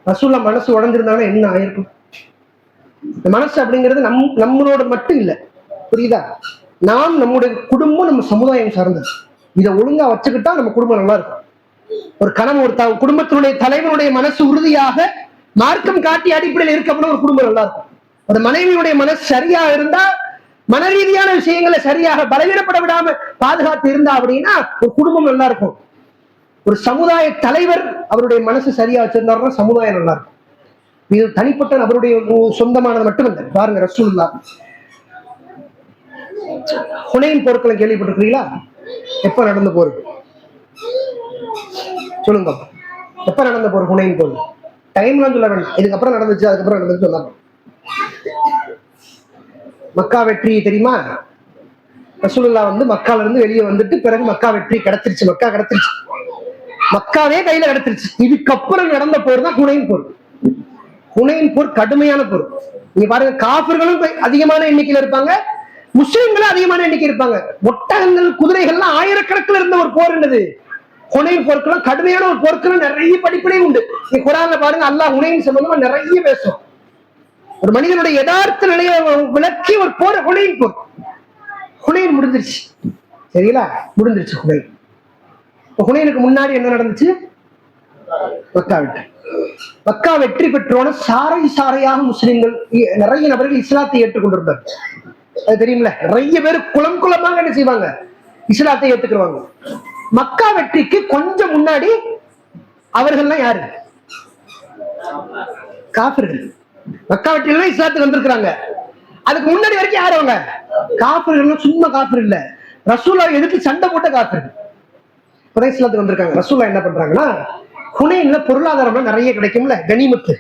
ரசூலுல்லாஹ் மனசு உடஞ்சிருந்தாங்கன்னா என்ன ஆயிருக்கும்? மனசு அப்படிங்கிறது நம்மளோட மட்டும் இல்ல, புரியுதா? நாம், நம்முடைய குடும்பம், நம்ம சமுதாயம் சார்ந்தது. இதை ஒழுங்கா வச்சுக்கிட்டா நம்ம குடும்பம் நல்லா இருக்கும். ஒரு கணவன், ஒரு குடும்பத்தினுடைய தலைவனுடைய மனசு உறுதியாக மார்க்கம் காட்டி அடிப்படையில் இருக்கப்படும் ஒரு குடும்பம் நல்லா இருக்கும். ஒரு மனைவியுடைய மனசு சரியா இருந்தா, மன ரீதியான விஷயங்களை சரியாக பலவீனப்பட விடாம பாதுகாத்து இருந்தா அப்படின்னா ஒரு குடும்பம் நல்லா இருக்கும். ஒரு சமுதாய தலைவர் அவருடைய மனசு சரியா வச்சிருந்தாருன்னா சமுதாயம் நல்லா இருக்கும். இது தனிப்பட்ட நபருடைய சொந்தமானது மட்டுமல்ல. பாருங்க, ரசூலுல்லாஹ் ஹுனைன் போர்க்களை கேள்விப்பட்டிருக்கீங்களா? எப்ப நடந்த போர் சொல்லுங்க, எப்ப நடந்த போர்? ஹுனைன் போர் டைம்லாம் சொல்ல வேண்டாம், இதுக்கப்புறம் நடந்துச்சு, அதுக்கப்புறம் நடந்துச்சு சொல்லாம. மக்கா வெற்றி தெரியுமா? ரசூலுல்லாஹ் மக்கால இருந்து வெளியே வந்துட்டு பிறகு மக்கா வெற்றி கிடைச்சிருச்சு, மக்கா கிடைச்சிருச்சு, மக்காவே கையில கிடைச்சிருச்சு. இதுக்கப்புறம் நடந்த போர் தான் ஹுனைன் போர். ஹுனைன் போர் கடுமையான போர். நீங்க பாருங்க, காஃபிர்களும் அதிகமான எண்ணிக்கையில இருப்பாங்க, முஸ்லிம்களும் அதிகமான எண்ணிக்கை இருப்பாங்க. ஒட்டகங்கள், குதிரைகள்லாம் ஆயிரக்கணக்கில் இருந்த ஒரு போர் என்னது ஹுனைன் போர்க்கெல்லாம். கடுமையான ஒரு போர்க்கெல்லாம் நிறைய படிப்படை உண்டு. நீ குர்ஆன்ல பாருங்க, அல்லாஹ் ஹுனைன் சம்பந்தமா நிறைய பேசும். ஒரு மனிதனுடைய யதார்த்த நிலையை விளக்கி ஒரு போர் ஹுனைன் போர். ஹுனைன் முடிஞ்சிருச்சு, சரிங்களா? முடிஞ்சிருச்சு ஹுனைன். ஹுனைனுக்கு முன்னாடி என்ன நடந்துச்சு? மக்கா வெற்றி. மக்கா வெற்றி பெற்றோன சாரை சாரையாக முஸ்லிம்கள், நிறைய நபர்கள் இஸ்லாத்தை ஏற்றுக்கொண்டிருந்தார். அது தெரியுமில்ல, நிறைய பேர் குளம் குளமாக என்ன செய்வாங்க, இஸ்லாத்தை ஏத்துக்குவாங்க. மக்கா வெற்றிக்கு கொஞ்சம் முன்னாடி அவர்கள்லாம் யாரு? காஃபிர்கள். மக்கா வெற்றியில இஸ்லாத்துக்கு வந்திருக்கிறாங்க. அதுக்கு முன்னாடி வரைக்கும் யாரு அவங்க? காஃபிர்கள். சும்மா காஃபிர் இல்ல, ரசூலாவை எதிர்த்து சண்டை போட்ட காத்திருக்கு. இப்பதான் இஸ்லாத்துக்கு வந்திருக்காங்க. ரசூலா என்ன பண்றாங்கன்னா, ஹுனைன்ல பொருளாதாரம் நிறைய கிடைக்கும்ல, கனிமத்து,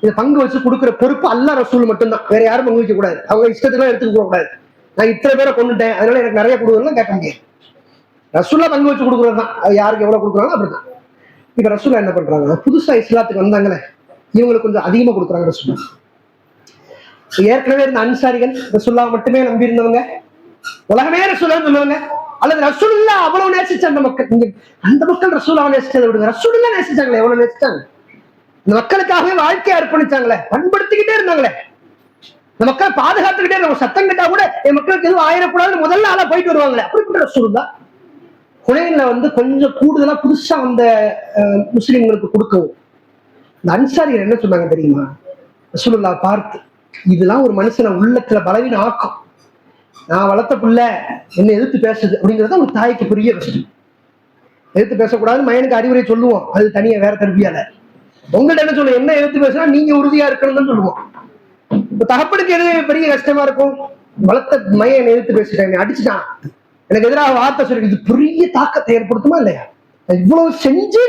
இதை பங்கு வச்சு கொடுக்குற பொறுப்பு அல்லாஹ் ரசூல் மட்டும்தான், வேற யாரும் பங்கு வைக்க கூடாது. அவங்க இஷ்டத்துக்குலாம் எடுத்துக்க கூடாது. நான் இத்தனை பேரை கொண்டுட்டேன் அதனால எனக்கு நிறைய கொடுக்குறதுலாம் கேட்க முடியாது. ரசூலா பங்கு வச்சு கொடுக்குறது தான், அது யாருக்கு எவ்வளவு கொடுக்குறாங்க அப்படிதான். இப்ப ரசூலா என்ன பண்றாங்க, புதுசா இஸ்லாத்துக்கு வந்தாங்களே இவங்களுக்கு கொஞ்சம் அதிகமா கொடுக்குறாங்க ரசூலா. ஏற்கனவே இருந்த அன்சாரிகள் ரசூல்லா மட்டுமே நம்பி இருந்தவங்க, உலகமே ரசூலா சொன்னவங்க, அல்லது ரசூலுல்லா அவ்வளவு நேசிச்ச அந்த மக்கள், அந்த மக்கள் ரசூலாவை நேசிச்சதை விடுங்க, ரசூலுல்லா நேசிச்சாங்களே, எவ்வளவு நேசிச்சாங்க. இந்த மக்களுக்காகவே வாழ்க்கையை அர்ப்பணிச்சாங்களே, பண்படுத்திக்கிட்டே இருந்தாங்களே, இந்த மக்களை பாதுகாத்துக்கிட்டே நம்ம சத்தம் கிட்டா கூட என் மக்களுக்கு எதுவும் ஆயிடக்கூடாதுன்னு முதல்ல ஆளா போயிட்டு வருவாங்களே, அப்படிப்பட்ட ரசூலுல்லா ஹுனைன்ல கொஞ்சம் கூடுதலா புதுசா வந்த முஸ்லிம்களுக்கு கொடுக்கவும் இந்த அன்சாரிகள் என்ன சொன்னாங்க தெரியுமா, ரசூலுல்லா பார்த்து, இதெல்லாம் ஒரு மனுஷனை உள்ளத்துல பலவீனம் ஆக்கும். நான் வளர்த்த புள்ள என்ன எதிர்த்து பேசுது அப்படிங்கிறத ஒரு தாய்க்கு பெரிய கஷ்டம். எதிர்த்து பேசக்கூடாது, மயனுக்கு அறிவுரை சொல்லுவோம், அது தனியா வேற தரப்பியால. உங்கள்கிட்ட என்ன சொல்லுவோம், என்ன எதிர்த்து பேசுனா நீங்க உறுதியா இருக்கணும்னு சொல்லுவோம். இப்ப தகப்பனுக்கு எது பெரிய கஷ்டமா இருக்கும், வளர்த்த மைய என்னை எதிர்த்து பேசிட்டாங்க, அடிச்சுட்டான், எனக்கு எதிராக வார்த்தை சொல்லி, இது பெரிய தாக்கத்தை ஏற்படுத்துமா இல்லையா? இவ்வளவு செஞ்சு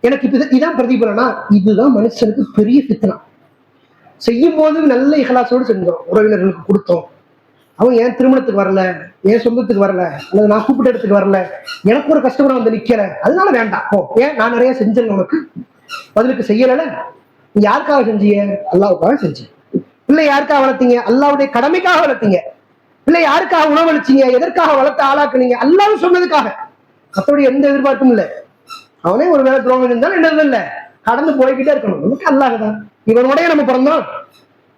எனக்கு இப்ப இதான் பிரதிபலனா, இதுதான் மனுஷனுக்கு பெரிய பித்தனா. செய்யும் போது நல்ல இகலாசோடு செஞ்சோம், உறவினர்களுக்கு கொடுத்தோம், அவங்க என் திருமணத்துக்கு வரல, என் சொந்தத்துக்கு வரல, அல்லது நான் கூப்பிட்ட இடத்துக்கு வரல, எனக்கு ஒரு கஷ்டப்பட வந்து நிக்கல, அதனால வேண்டாம் போ. ஏன் நான் நிறைய செஞ்சேன், உனக்கு பதிலுக்கு செய்யல. நீ யாருக்காக செஞ்சீங்க, அல்லாவுக்காக செஞ்சேன். பிள்ளை யாருக்காக வளர்த்தீங்க, அல்லாவுடைய கடமைக்காக வளர்த்தீங்க. பிள்ளை யாருக்காக உணவளிச்சீங்க, எதற்காக வளர்த்த ஆளாக்குனீங்க, அல்லாவும் சொன்னதுக்காக. மற்றபடி எந்த எதிர்பார்ப்பும் இல்லை. அவனே ஒரு வேலை துரோகம் இருந்தாலும் என்னது இல்லை, கடந்து போய்கிட்டே இருக்கணும். நமக்கு அல்லாஹ்தான், இவனோடய நம்ம பிறந்தோம்,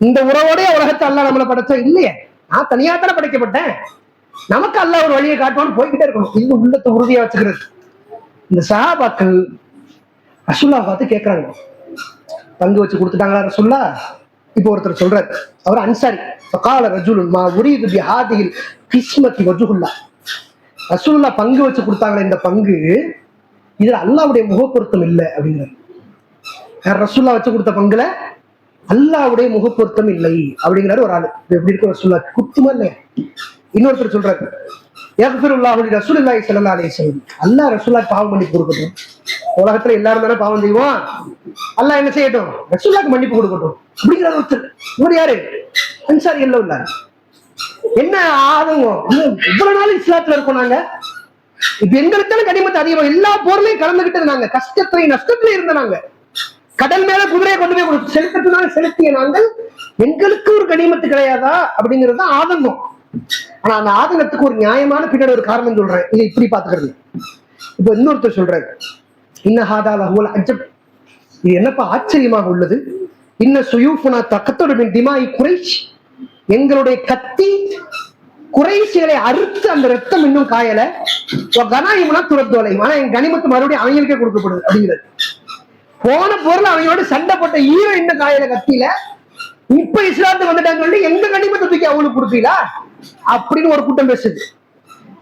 இந்த உறவோடைய உலகத்தை அல்லாஹ் நம்மளை படைச்சோம் இல்லையே, நான் தனியாத்தான படைக்கப்பட்டேன், நமக்கு அல்லாஹ் ஒரு வழியை காட்டுவான்னு போய்கிட்டே இருக்கணும். இது உள்ளத்தை உறுதியா வச்சுக்கிறது. இந்த சஹாபாக்கள் ரசூல்லா பார்த்து கேட்கறாங்க, பங்கு வச்சு கொடுத்துட்டாங்களா ரசூல்லா? இப்போ ஒருத்தர் சொல்றாரு, அவர் அன்சாரி, ஃபகால ரஜுலுன் மா உரீது பிஹாதிஹில் கிஸ்மத்தி வஜ்ஹுல்லாஹ். ரசூலுல்லா பங்கு வச்சு கொடுத்தாங்களே இந்த பங்கு, இதுல அல்லாஹ்வுடைய முகப்பொருத்தம் இல்லை அப்படிங்கிறார். ரசூல்லா வச்சு கொடுத்த பங்குல அல்லாஹ்வுடைய முகப்பொருத்தம் இல்லை அப்படிங்கிறாரு ஒரு ஆளு. எப்படி இருக்கு ரசூல்லா, குத்துமா இல்லையா? இன்னொருத்தர் சொல்றாரு, யக்ஃபிருல்லாஹு லிரசூலில்லாஹி ஸல்லல்லாஹு அலைஹி வஸல்லம், அல்லாஹ் ரசூலுல்லாஹ்க்கு பாவம் மன்னிப்பு கொடுக்கட்டும். உலகத்துல எல்லாரும் தானே பாவம் செய்வோம், அல்லாஹ் என்ன செய்யட்டும், ரசூலுல்லாஹ்க்கு மன்னிப்பு கொடுக்கட்டும் அப்படிங்கிற ஒருத்தர். இவர் யாரு, அன்சாரிகள்ல உள்ளார். என்ன ஆதங்கம், இவ்வளவு நாள் இஸ்லாத்துல இருக்கோம் நாங்க, இப்ப எங்களுக்கு கனிமத்து அதிகமா, எல்லா போர்லயும் கலந்துகிட்டு நாங்க, கஷ்டத்திலையும் நஷ்டத்திலையும் இருந்த நாங்க, கடல் மேல குதிரையை கொண்டு போய் செலுத்தினால செலுத்திய நாங்கள், எங்களுக்கு ஒரு கனிமத்து கிடையாதா அப்படிங்கிறது ஆதங்கம். ஆனா அந்த ஆதங்கத்துக்கு ஒரு நியாயமான பின்னாடி ஒரு காரணம் சொல்றேன், இதை இப்படி பாத்துக்கிறது. இப்ப இன்னொருத்தர் சொல்றாரு, இன்னஹாதா லஹுல் அஜப், இது என்னப்பா ஆச்சரியமாக உள்ளது, இன்ன சுயூஃபுனா தக்கத்தோட மின் திமாஇ குறைஷ், எங்களுடைய கத்தி குறைஷிகளை அறுத்து அந்த ரத்தம் இன்னும் காயல, கனாயிமுனா துரத்தோலை, ஆனா என் கனிமத்து மறுபடியும் அவங்களுக்கே கொடுக்கப்படுது அப்படிங்கிறது. போன பொருள் அவங்களோட சண்டை போட்ட ஈரம் இன்னும் காயல கத்தியில, இப்ப இஸ்லாத்துக்கு வந்துட்டாங்க சொல்லி எங்க கனிமத்தை தூக்கி அவங்களுக்கு கொடுப்பீங்களா அப்படின்னு ஒரு கூட்டம் பேசுது.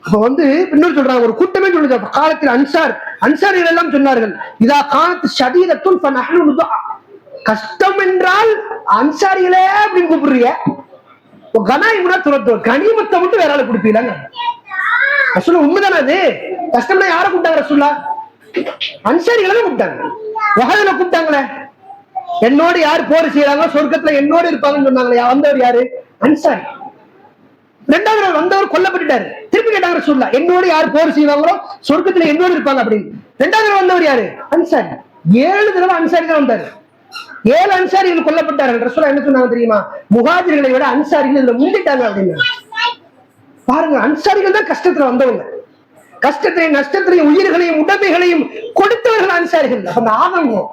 அப்ப இன்னொரு சொல்றாங்க, ஒரு கூட்டமே சொல்லுது காலத்தில் அன்சாரிகள் எல்லாம் சொன்னார்கள், இதா காலத்து ஷதீதத்துன் ஃபநஹ்னு நுதா, கஷ்டம் என்றால் அன்சாரிகளே அப்படின்னு கூப்பிடுறீங்க, கனாயிமுனா துரத்தோ, கனிமத்தை மட்டும் வேற ஆளு கொடுப்பீங்களாங்க. ரசூலுல்லாஹ் உண்மைதானே அது, கஷ்டம்னா யாரை கூப்பிட்டாங்க ரசூலுல்லாஹ், அன்சாரிகளை கூப்பிட்டாங்க. வஹதுல கூப்பிட்டாங்களே, என்னோடு யார் போர் செய்யறாங்க சொர்க்கத்துல என்னோடு இருப்பாங்கன்னு சொன்னாங்களே, வந்தவர் யாரு, அன்சாரி. ரெண்டாவது நாள் வந்தவர் கொல்லப்பட்டுட்டாரு, திருப்பி கேட்டாங்க ரசூலுல்லாஹ், என்னோடு யார் போர் செய்வாங்களோ சொர்க்கத்துல என்னோடு இருப்பாங்க அப்படின்னு. ரெண்டாவது நாள் வந்தவர் யாரு, அன்சாரி. 7 தடவை அன்சாரி தான் வந்தாரு, 7 அன்சாரிகள் கொல்லப்பட்டார்கள். ரசூலுல்லாஹ் என்ன சொன்னாங்க தெரியுமா, முஹாஜிர்களை விட அன்சாரிகள் இதுல முந்திட்டாங்க அப்படின்னு. பாருங்க, அன்சாரிகள் தான் கஷ்டத்துல வந்தவங்க, கஷ்டத்திலையும் நஷ்டத்திலையும் உயிர்களையும் உடமைகளையும் கொடுத்தவர்கள் அன்சாரிகள். அப்ப அந்த ஆதங்கம்,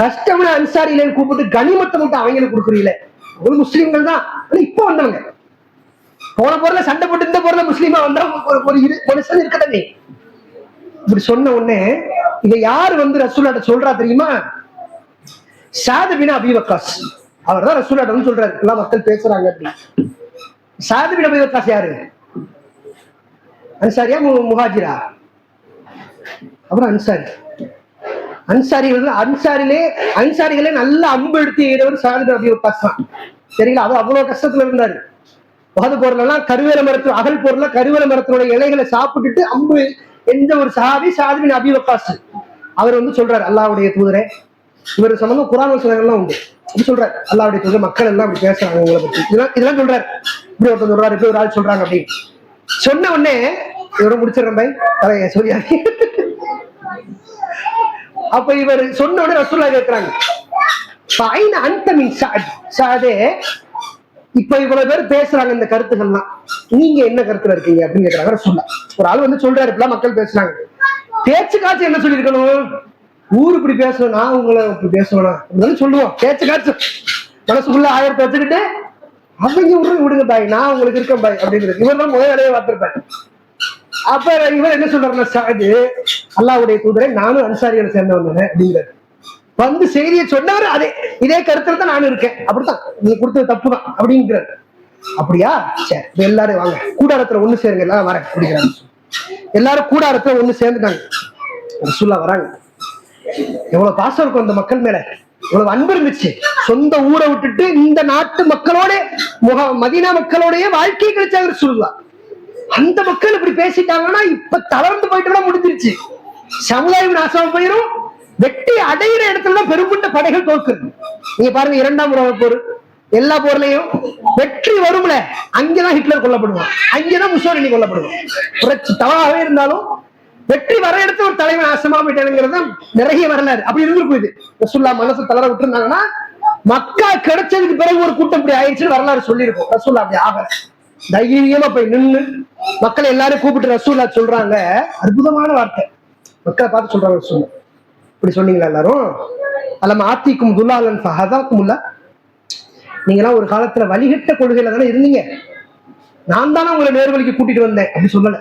கஷ்டம்னு அன்சாரிகளை கூப்பிட்டு கனிமத்தை மட்டும் அவங்களுக்கு கொடுக்குறீங்களே, ஒரு முஸ்லீம்கள் தான் இப்ப வந்தவங்க, போன பொருளை சண்டை போட்டு இந்த பொருளை முஸ்லீமா வந்தா ஒரு மனுஷன் இருக்கட்டே. இப்படி சொன்ன உடனே இதை யாரு ரசூலுல்லாஹ் சொல்றா தெரியுமா, சாத் பின் அபீ வக்காஸ், அவர் தான் ரசூலுல்லாஹ் சொல்றாரு, எல்லாம் மக்கள் பேசுறாங்க அப்படி. சாத் பின் அபீ வக்காஸ் யாரு, அன்சாரியா முஹாஜிரா? அப்புறம் அன்சாரிகளே நல்ல அம்பு எடுத்து எய்தவர் சாத் பின் அபீ வக்காஸ் தான். சரிங்களா, அது அவ்வளவு கஷ்டத்துல இருந்தாரு. உகது போர்லாம் கருவேல மரத்து அகல் போர்ல கருவேல மரத்தினுடைய இலைகளை சாப்பிட்டுட்டு அம்பு எந்த ஒரு சஹாபி சாத் பின் அபி வக்காஸ் அவர் வந்து சொல்றாரு, அல்லாஹ்வுடைய தூதரே, இவர் சம்பந்தம் குர்ஆன் வசனங்கள்லாம் உண்டு. அப்படி சொல்றாரு, அல்லாஹ்வுடைய தூதர் மக்கள் எல்லாம் அப்படி பேசுறாங்க உங்களை பத்தி, இதெல்லாம் சொல்றாரு. இப்படி ஒருத்தர் சொல்றாரு, இப்படி ஒரு ஆள் சொல்றாங்க அப்படின்னு சொன்ன உடனே இவரை முடிச்சிடறேன் பாய் தலைய சூர்யா. அப்ப இவர் சொன்ன உடனே ரசூலுல்லாஹ் கேட்கிறாங்க, சாதே இப்ப இவ்வளவு பேர் பேசுறாங்க இந்த கருத்துக்கள்லாம், நீங்க என்ன கருத்துல இருக்கீங்க அப்படின்னு கேட்கிறாங்க ரசூலுல்லாஹ். ஒரு ஆள் வந்து சொல்றாரு, இப்பெல்லாம் மக்கள் பேசுறாங்க, பேச்சு காட்சி என்ன சொல்லிருக்கணும், ஊரு இப்படி பேசணும், நான் உங்களை இப்படி பேசணும் சொல்லுவோம். பேச்சு காட்சி மனசுக்குள்ள 1000 வச்சுக்கிட்டு அவங்க விடுங்க பாய், நான் உங்களுக்கு இருக்கேன் பாய் அப்படிங்கிறது இவர் தான் முதல் வேலையை பார்த்திருப்பேன். அப்ப இவர் என்ன சொல்றாருன்னா, சாது அல்லாஹ்வுடைய தூதரை, நானும் அன்சாரிகளை சேர்ந்தவன் அப்படிங்கிறாரு. வந்து செய்தியை சொன்னவர் இதே கருத்துல தான் நானும் இருக்கேன், அப்படித்தான் நீங்க கொடுத்தது தப்பு தான் அப்படிங்கிறாரு. அப்படியா, சரி எல்லாரும் வாங்க கூடாரத்துல ஒண்ணு சேருங்க, எல்லாரும் வரேன் அப்படிங்கிறாங்க. எல்லாரும் கூடாரத்துல ஒண்ணு சேர்ந்துட்டாங்க. ரசூலுல்லாஹ் வராங்க. எவ்வளவு பாசம் இருக்கும் அந்த மக்கள் மேல, எவ்வளவு அன்பு இருந்துச்சு. சொந்த ஊரை விட்டுட்டு இந்த நாட்டு மக்களோட மதீனா மக்களோடய வாழ்க்கையை கழிச்சாங்க ரசூலுல்லாஹ். அந்த மக்கள் இப்படி பேசிட்டாங்கன்னா இப்ப தளர்ந்து போயிட்டு முடிஞ்சிருச்சு, சமுதாயம் நாசமா போயிரும். வெற்றி அடையிற இடத்துல பெரும்பட்ட படைகள் தோற்குது. நீங்க பாருங்க, 2ஆம் உலகப் போர், எல்லா போர்லயும் வெற்றி வரும்ல, அங்கேதான் ஹிட்லர் கொல்லப்படுவான், அங்கேதான் முசோலினி கொல்லப்படுவான். புரட்சி தவறாகவே இருந்தாலும் வெற்றி வர இடத்துல ஒரு தலைவன் நாசமா போயிட்டானுங்கிறது நிறைய வரலாறு. அப்படி இருந்திருக்கும். இது ரசூலுல்லாஹ் மனசு தளர விட்டுருந்தாங்கன்னா மக்கா கிடைச்சதுக்கு பிறகு ஒரு கூட்டம் இப்படி ஆயிடுச்சுன்னு வரலாறு சொல்லியிருக்கும். ரசூலுல்லாஹ் அப்படி ஆகல, தைரியமா போய் நின்று மக்களை எல்லாரும் கூப்பிட்டு ரசூலுல்லாஹ் சொல்றாங்க, அற்புதமான வார்த்தை, மக்களை பார்த்து சொல்றாங்க, ரசூலுல்லாஹ் இப்படி சொன்னீங்களா எல்லாரும், அலம் ஆத்திக்கும் துல்லாலன் ஃபஹதாக்குமுல்லா, நீங்களாம் ஒரு காலத்துல வழிகட்ட கொள்கையில தானே இருந்தீங்க, நான் தானே உங்களை நேர்வழிக்கு கூட்டிட்டு வந்தேன் அப்படி சொல்லல.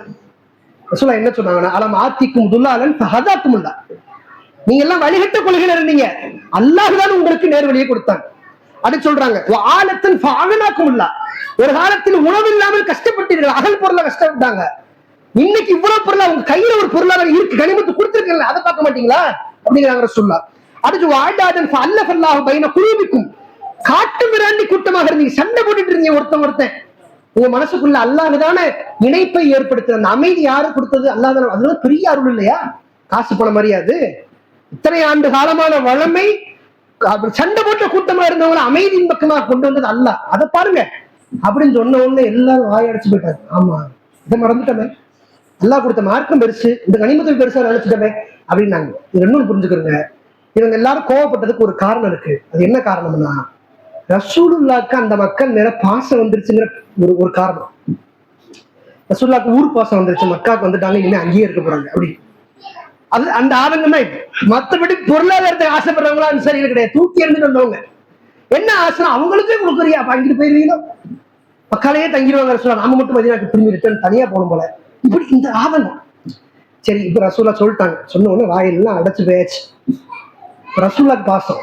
ரசூலுல்லாஹ் என்ன சொன்னாங்கன்னா, அலம் ஆத்திக்கும் துல்லாலன் ஃபஹதாக்குமுல்லா, நீங்க எல்லாம் வழிகட்ட கொள்கையில இருந்தீங்க, அல்லாஹ் தான் உங்களுக்கு நேர்வழியை கொடுத்தாங்க அப்படி சொல்றாங்க. ஆலத்தன் ஃபஅனாக்குமுல்லா, ஒரு காலத்தில் உணவு இல்லாமல் கஷ்டப்பட்டீர்கள், அகல் பொருளை கஷ்டப்பட்டாங்க, இன்னைக்கு இவ்வளவு பொருளா உங்க கையில ஒரு பொருளாதாரம் இருக்கு, கனிமத்து கொடுத்திருக்கீங்க, அதை பார்க்க மாட்டீங்களா அப்படிங்கிறாங்க ரசூலுல்லாஹ். அடுத்து வாடாதன் ஃபஅல்லஃபல்லாஹு பைன குலூபிக்கும், காட்டு மிராண்டி கூட்டமாக இருந்தீங்க, சண்டை போட்டுட்டு இருந்தீங்க ஒருத்தன். உங்க மனசுக்குள்ள அல்லாஹ் தானே இணைப்பை ஏற்படுத்துற அந்த அமைதி யாரு கொடுத்தது, அல்லாஹ் தானே. அதெல்லாம் பெரிய அருள் இல்லையா, காசு பணம் மரியாது. இத்தனை ஆண்டு காலமான வளமை சண்டை போட்ட கூட்டமா இருந்தவங்களை அமைதியின் பக்கமாக கொண்டு வந்தது அல்லாஹ், அதை பாருங்க அப்படின்னு சொன்ன உடனே எல்லாரும் வாயடைச்சு போயிட்டாரு. ஆமா, இதை மறந்துட்டோமே, அல்லாஹ் கொடுத்த மார்க்கம் பெருசு, இந்த கனிமத்தில் பெருசா நினைச்சிட்டோமே அப்படின்னாங்க. இது இன்னொன்னு புரிஞ்சுக்கிறோங்க, இவங்க எல்லாரும் கோவப்பட்டதுக்கு ஒரு காரணம் இருக்கு. அது என்ன காரணம்னா, ரசூலுல்லாஹ்க்கு அந்த மக்கள் மேல பாசம் வந்துருச்சுங்கிற ஒரு காரணம். ரசூலுல்லாஹ்க்கு ஊர் பாசம் வந்துருச்சு, மக்காவுக்கு வந்துட்டாங்க, இனிமே அங்கேயே இருக்க போறாங்க அப்படி, அது அந்த ஆதங்கம் தான். மற்றபடி பொருளாதாரத்தை ஆசைப்படுறவங்களா சரியில்லை கிடையாது, தூக்கி எறிஞ்சிட்டு வந்தவங்க. என்ன ஆசை, அவங்களுக்கே கொடுக்குறியா, அங்கிட்டு போயிருவீங்களோ, மக்காலேயே தங்கிடுவாங்க ரசூலுல்லாஹ், நாம மட்டும் மதீனாக்கு திரும்பி ரிட்டர்ன் தனியா போகணும் போல, இப்படி இந்த ஆதங்கம். சரி, இப்ப ரசூலுல்லாஹ் சொல்லிட்டாங்க, சொன்ன உடனே வாயிலாம் அடைச்சு போயாச்சு. ரசூலுல்லாஹ்க்கு பாசம்,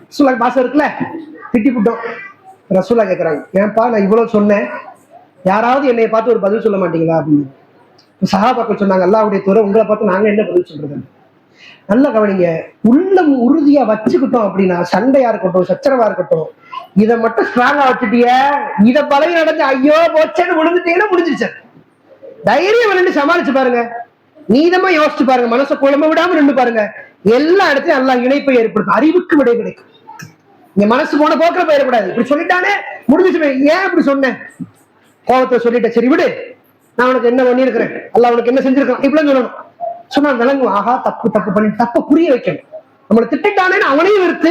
ரசூலுல்லாஹ்க்கு பாசம் இருக்குல்ல, திட்டி விட்டோம். ரசூலுல்லாஹ் கேட்கறாங்க, ஏன்பா நான் இவ்வளவு சொன்னேன், யாராவது என்னை பார்த்து ஒரு பதில் சொல்ல மாட்டீங்களா அப்படின்னு. சஹாபாக்கள் சொன்னாங்க, அல்லாஹ்வுடைய தூதர், உங்களை பார்த்து நாங்க என்ன பதில் சொல்றது. நல்லா கவனிங்க, உள்ளம் உறுதியா வச்சுக்கிட்டோம் அப்படின்னா, சண்டையா இருக்கட்டும் சச்சரவா இருக்கட்டும், இதை மட்டும் ஸ்ட்ராங்கா வச்சுட்டிய, இதை பழகி நடந்து ஐயோ போச்சேன்னு விழுந்துட்டீங்கன்னா முடிஞ்சிருச்சு. தைரியம் விளையாண்டு சமாளிச்சு பாருங்க, நீதமா யோசிச்சு பாருங்க, மனசை குழம்ப விடாம நின்று பாருங்க, எல்லா இடத்தையும் அல்லாஹ் இணைப்பை ஏற்படுத்தும், அறிவுக்கு விடை கிடைக்கும். இங்க மனசு போன போக்கிற போயிடக்கூடாது, இப்படி சொல்லிட்டானே முடிஞ்சிச்சு, ஏன் இப்படி சொன்னேன், கோபத்தை சொல்லிட்டேன், சரி விடு, நான் உனக்கு என்ன பண்ணிருக்கிறேன், அல்லாஹ் உனக்கு என்ன செஞ்சிருக்கான் இப்படின்னு சொல்லணும். சொன்னா விளங்கும், ஆஹா தப்பு பண்ணி தப்ப புரிய வைக்கணும். நம்மளை திட்டானே அவனையும் வெறுத்து,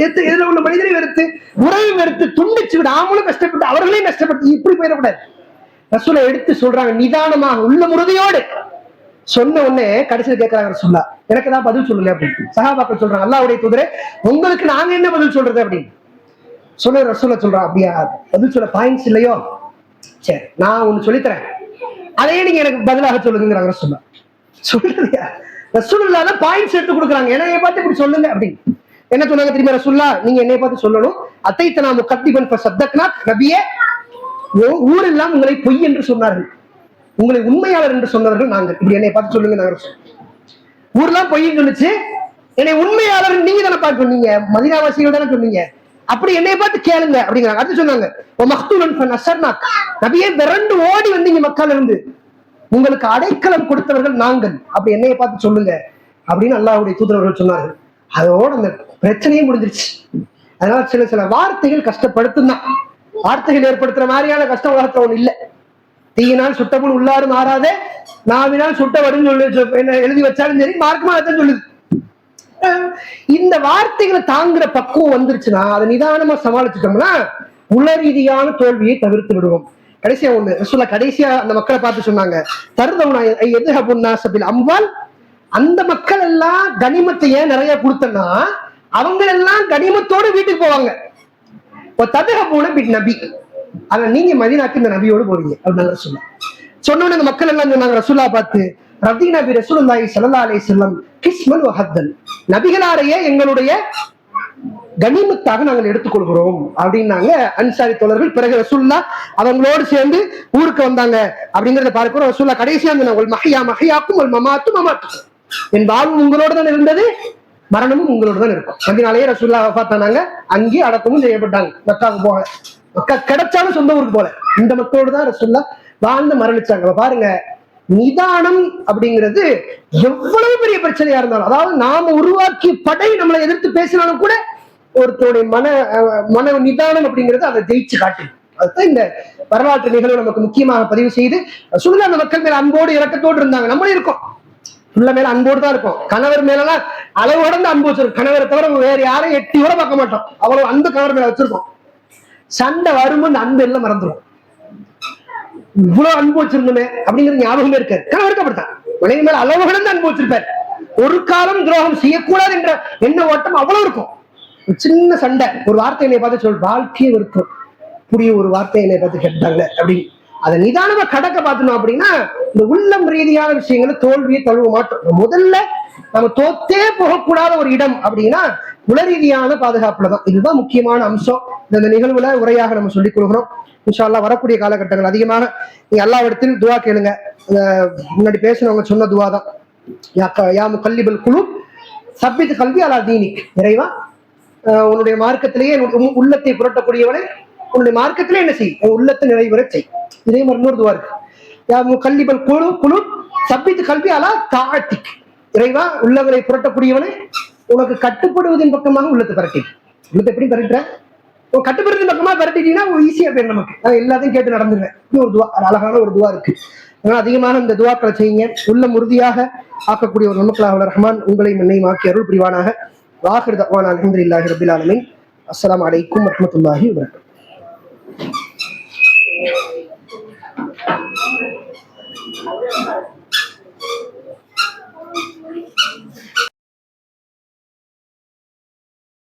எதிர உள்ள மனிதரையும் வெறுத்து, உறவையும் வெறுத்து, துண்டிச்சு விட, அவங்களும் கஷ்டப்பட்டு அவர்களையும் கஷ்டப்பட்டு இப்படி போயிடக்கூடாது. ரசூலுல்லாஹ் எடுத்து சொல்றாங்க, நிதானமாக உள்ள உறுதியோடு. சொன்ன உடனே கடைசியில் கேட்கிறாங்க ரசூலுல்லாஹ், எனக்கு தான் பதில் சொல்லுங்க அப்படின்னு. சஹாபாக்கள் சொல்றாங்க, அல்லாஹ்வுடைய தூதரே, உங்களுக்கு நாங்க என்ன பதில் சொல்றது அப்படின்னு சொல்ல. ரசூலுல்லாஹ் சொல்றான், அப்படியா பதில் சொல்ல பாயிண்ட்ஸ் இல்லையோ, சரி நான் ஒண்ணு சொல்லித்தரேன், அதையே நீங்க எனக்கு பதிலாக சொல்லுங்கிறாங்க ரசூலுல்லாஹ். சொல்லுறியா, ரசூலுல்லாஹ் தான் பாயிண்ட்ஸ் எடுத்து கொடுக்குறாங்க, என்னைய பார்த்து இப்படி சொல்லுங்க அப்படின்னு. என்ன சொன்னாங்க தெரியுமா ரசூலுல்லாஹ், நீங்க என்னைய பார்த்து சொல்லணும், அத்தைத்தனா முகத்திபன் ஃபஸத்தக்னா, நபியே ஊரெல்லாம் உங்களை பொய் என்று சொன்னார்கள், உங்களை உண்மையாளர் என்று சொன்னவர்கள் நாங்கள், இப்படி என்னை பார்த்து சொல்லுங்க. ஊர்லாம் பொய்ன்னு சொல்லிச்சு, என்னை உண்மையாளர் நீங்க தானே பார்க்க சொன்னீங்க, மதீனாவாசிகள் தானே சொன்னீங்க, அப்படி என்னைய பார்த்து கேளுங்க அப்படிங்கிறாங்க. அடுத்து சொன்னாங்க நபியே விரண்டு ஓடி வந்தீங்க மக்கள் இருந்து, உங்களுக்கு அடைக்கலம் கொடுத்தவர்கள் நாங்கள், அப்படி என்னைய பார்த்து சொல்லுங்க அப்படின்னு அல்லாஹ்வுடைய தூதரவர்கள் சொன்னார்கள். அதோட அந்த பிரச்சனையே முடிஞ்சிருச்சு. அதனால சில வார்த்தைகள் கஷ்டப்படுத்தும் தான். வார்த்தைகள் ஏற்படுத்துற மாதிரியான கஷ்டம் உலகத்துல ஒண்ணு இல்லை. தீயினால் சுட்டப்புண் உள்ளாறு மாறாதே, நாவினால் சுட்ட வரும் சொல்லி எழுதி வச்சாலும் சரி, மார்க்கமா அதான் சொல்லுது. இந்த வார்த்தைகளை தாங்குற பக்குவம் வந்துருச்சுன்னா அதை நிதானமா சமாளிச்சுட்டோம்னா உள ரீதியான தோல்வியை தவிர்த்து விடுவோம். கடைசியா ஒண்ணு ரசூலுல்லாஹ் கடைசியா அந்த மக்களை பார்த்து சொன்னாங்க, அம்வால், அந்த மக்கள் எல்லாம் கனிமத்தை ஏன் நிறைய கொடுத்தனா அவங்க எல்லாம் கனிமத்தோடு வீட்டுக்கு போவாங்க. நபி, ஆனா நீங்க மதீனாக்கு இந்த நபியோடு போறீங்க அப்படின்னு சொன்னாங்க. சொன்னோன்னு இந்த மக்கள் எல்லாம் சொன்னாங்க ரசூலுல்லாஹ் பார்த்து, ரதி நபி ரசூலுல்லாஹி ஸல்லல்லாஹு அலைஹி வஸல்லம் கிஸ்மன் வஹத்தன், நபிகளாரையே எங்களுடைய கனிமத்தாக நாங்கள் எடுத்துக்கொள்கிறோம் அப்படின்னாங்க அன்சாரி தோழர்கள். பிறகு ரசூலுல்லாஹ் அவங்களோடு சேர்ந்து ஊருக்கு வந்தாங்க அப்படிங்கறத பார்க்கிறோம். ரசூலுல்லாஹ் கடைசியா சொன்னாங்க, மஹ்யா மஹ்யாக்கும் வல் மமாத்து மமாத்துக்கும், என் வாழ்வும் உங்களோடு தான் இருந்தது, மரணமும் உங்களோடு தான் இருக்கும். அதனாலேயே ரசூலுல்லாஹ் வஃபாத்தானாங்க, அங்கேயே அடக்கமும் செய்யப்பட்டாங்க. மக்காவுக்கு போகல, மக்கா கிடைச்சாலும் சொந்த ஊருக்கு போல, இந்த மக்களோடு தான் ரசூலுல்லாஹ் வாழ்ந்து மரணிச்சாங்க. பாருங்க, நிதானம் அப்படிங்கிறது எவ்வளவு பெரிய பிரச்சனையா இருந்தாலும், அதாவது நாம உருவாக்கிய படை நம்மளை எதிர்த்து பேசினாலும் கூட ஒருத்தருடைய மன நிதானம் அப்படிங்கிறது அதை ஜெயிச்சு காட்டு. அதுதான் இந்த வரலாற்று நிகழ்வு நமக்கு முக்கியமாக பதிவு செய்து ரசூலுல்லாஹ் அந்த மக்கள் மேல அன்போடு இரக்கத்தோடு இருந்தாங்க. நம்மளும் இருக்கோம், உள்ள மேல அன்போடு தான் இருக்கும். கணவர் மேலாம் அளவு கடந்து அன்பு வச்சிருக்கோம். கணவரை தவிர வேற யாரும் எட்டி கூட பார்க்க மாட்டோம், அவ்வளவு அன்பு கணவர் மேல வச்சிருக்கோம். சண்டை வரும்போது அந்த அன்பு எல்லாம் மறந்துடும். இவ்வளவு அன்பு வச்சிருந்தோமே அப்படிங்கிற ஞாபகமே இருக்காரு. கணவருக்கு அப்படித்தான், மனைவி மேல அளவு கடந்து அன்பு வச்சிருப்பாரு. ஒரு காலம் துரோகம் செய்யக்கூடாது என்ற எண்ண ஓட்டம் அவ்வளவு இருக்கும். சின்ன சண்டை, ஒரு வார்த்தை என்னை பார்த்து சொல், வாழ்க்கையே இருக்கும் புரிய ஒரு வார்த்தை என்னை பார்த்து கேட்டாங்க அப்படின்னு அதை நிதானமா கடக்க பார்த்தணும். அப்படின்னா இந்த உள்ளம் ரீதியான விஷயங்களை தோல்வியை தழுவ மாட்டோம். முதல்ல நம்ம தோத்தே போகக்கூடாத ஒரு இடம் அப்படின்னா உள ரீதியான பாதுகாப்புல தான். இதுதான் முக்கியமான அம்சம். இந்த நிகழ்வுல உரையாக நம்ம சொல்லிக் கொடுக்கிறோம். இன்ஷா அல்லாஹ் வரக்கூடிய காலகட்டங்கள் அதிகமாக நீங்க அல்லாஹ்விடத்தில் துவா கேளுங்க. முன்னாடி பேசினவங்க சொன்ன துவா தான், யா முகல்லிபல் குலூப் சப்பித் கல்வி அலா தீனிக், இறைவா உன்னுடைய மார்க்கத்திலேயே உள்ளத்தை புரட்டக்கூடியவனே, உன்னுடைய மார்க்கத்திலே என்ன செய், உள்ளத்தை நிறைவேற செய். இதே மாதிரி இன்னொரு துவா இருக்கு, யா முகல்லிபல் குலூப் சப்பித் கல்வி அலா தாஅத்திக், இறைவா உள்ளங்களை புரட்டக்கூடியவனே உனக்கு கட்டுப்படுவதன் பக்கமாக உள்ளத்தை பரட்டி. உள்ளத்தை எப்படி பரட்டுற, கட்டுப்படுறது பக்கமா பரட்டிட்டீங்கன்னா ஈஸியா போயிடும் நமக்கு, நான் எல்லாத்தையும் கேட்டு நடந்துருவேன். இன்னொரு துவா, அழகான ஒரு துவா இருக்கு. அதனால அதிகமான இந்த துவாக்களை செய்யுங்க. உள்ளம் உறுதியாக ஆக்கக்கூடிய ஒரு நமக்கலாக ரஹ்மான் உங்களையும் என்னையும் ஆக்கி அருள் புரிவானாக. வாஹிர் தஅவானா அல்ஹம்துலில்லாஹி ரப்பில் ஆலமீன். அஸ்ஸலாமு அலைக்கும் வரஹ்மத்துல்லாஹி வபரகாத்துஹு.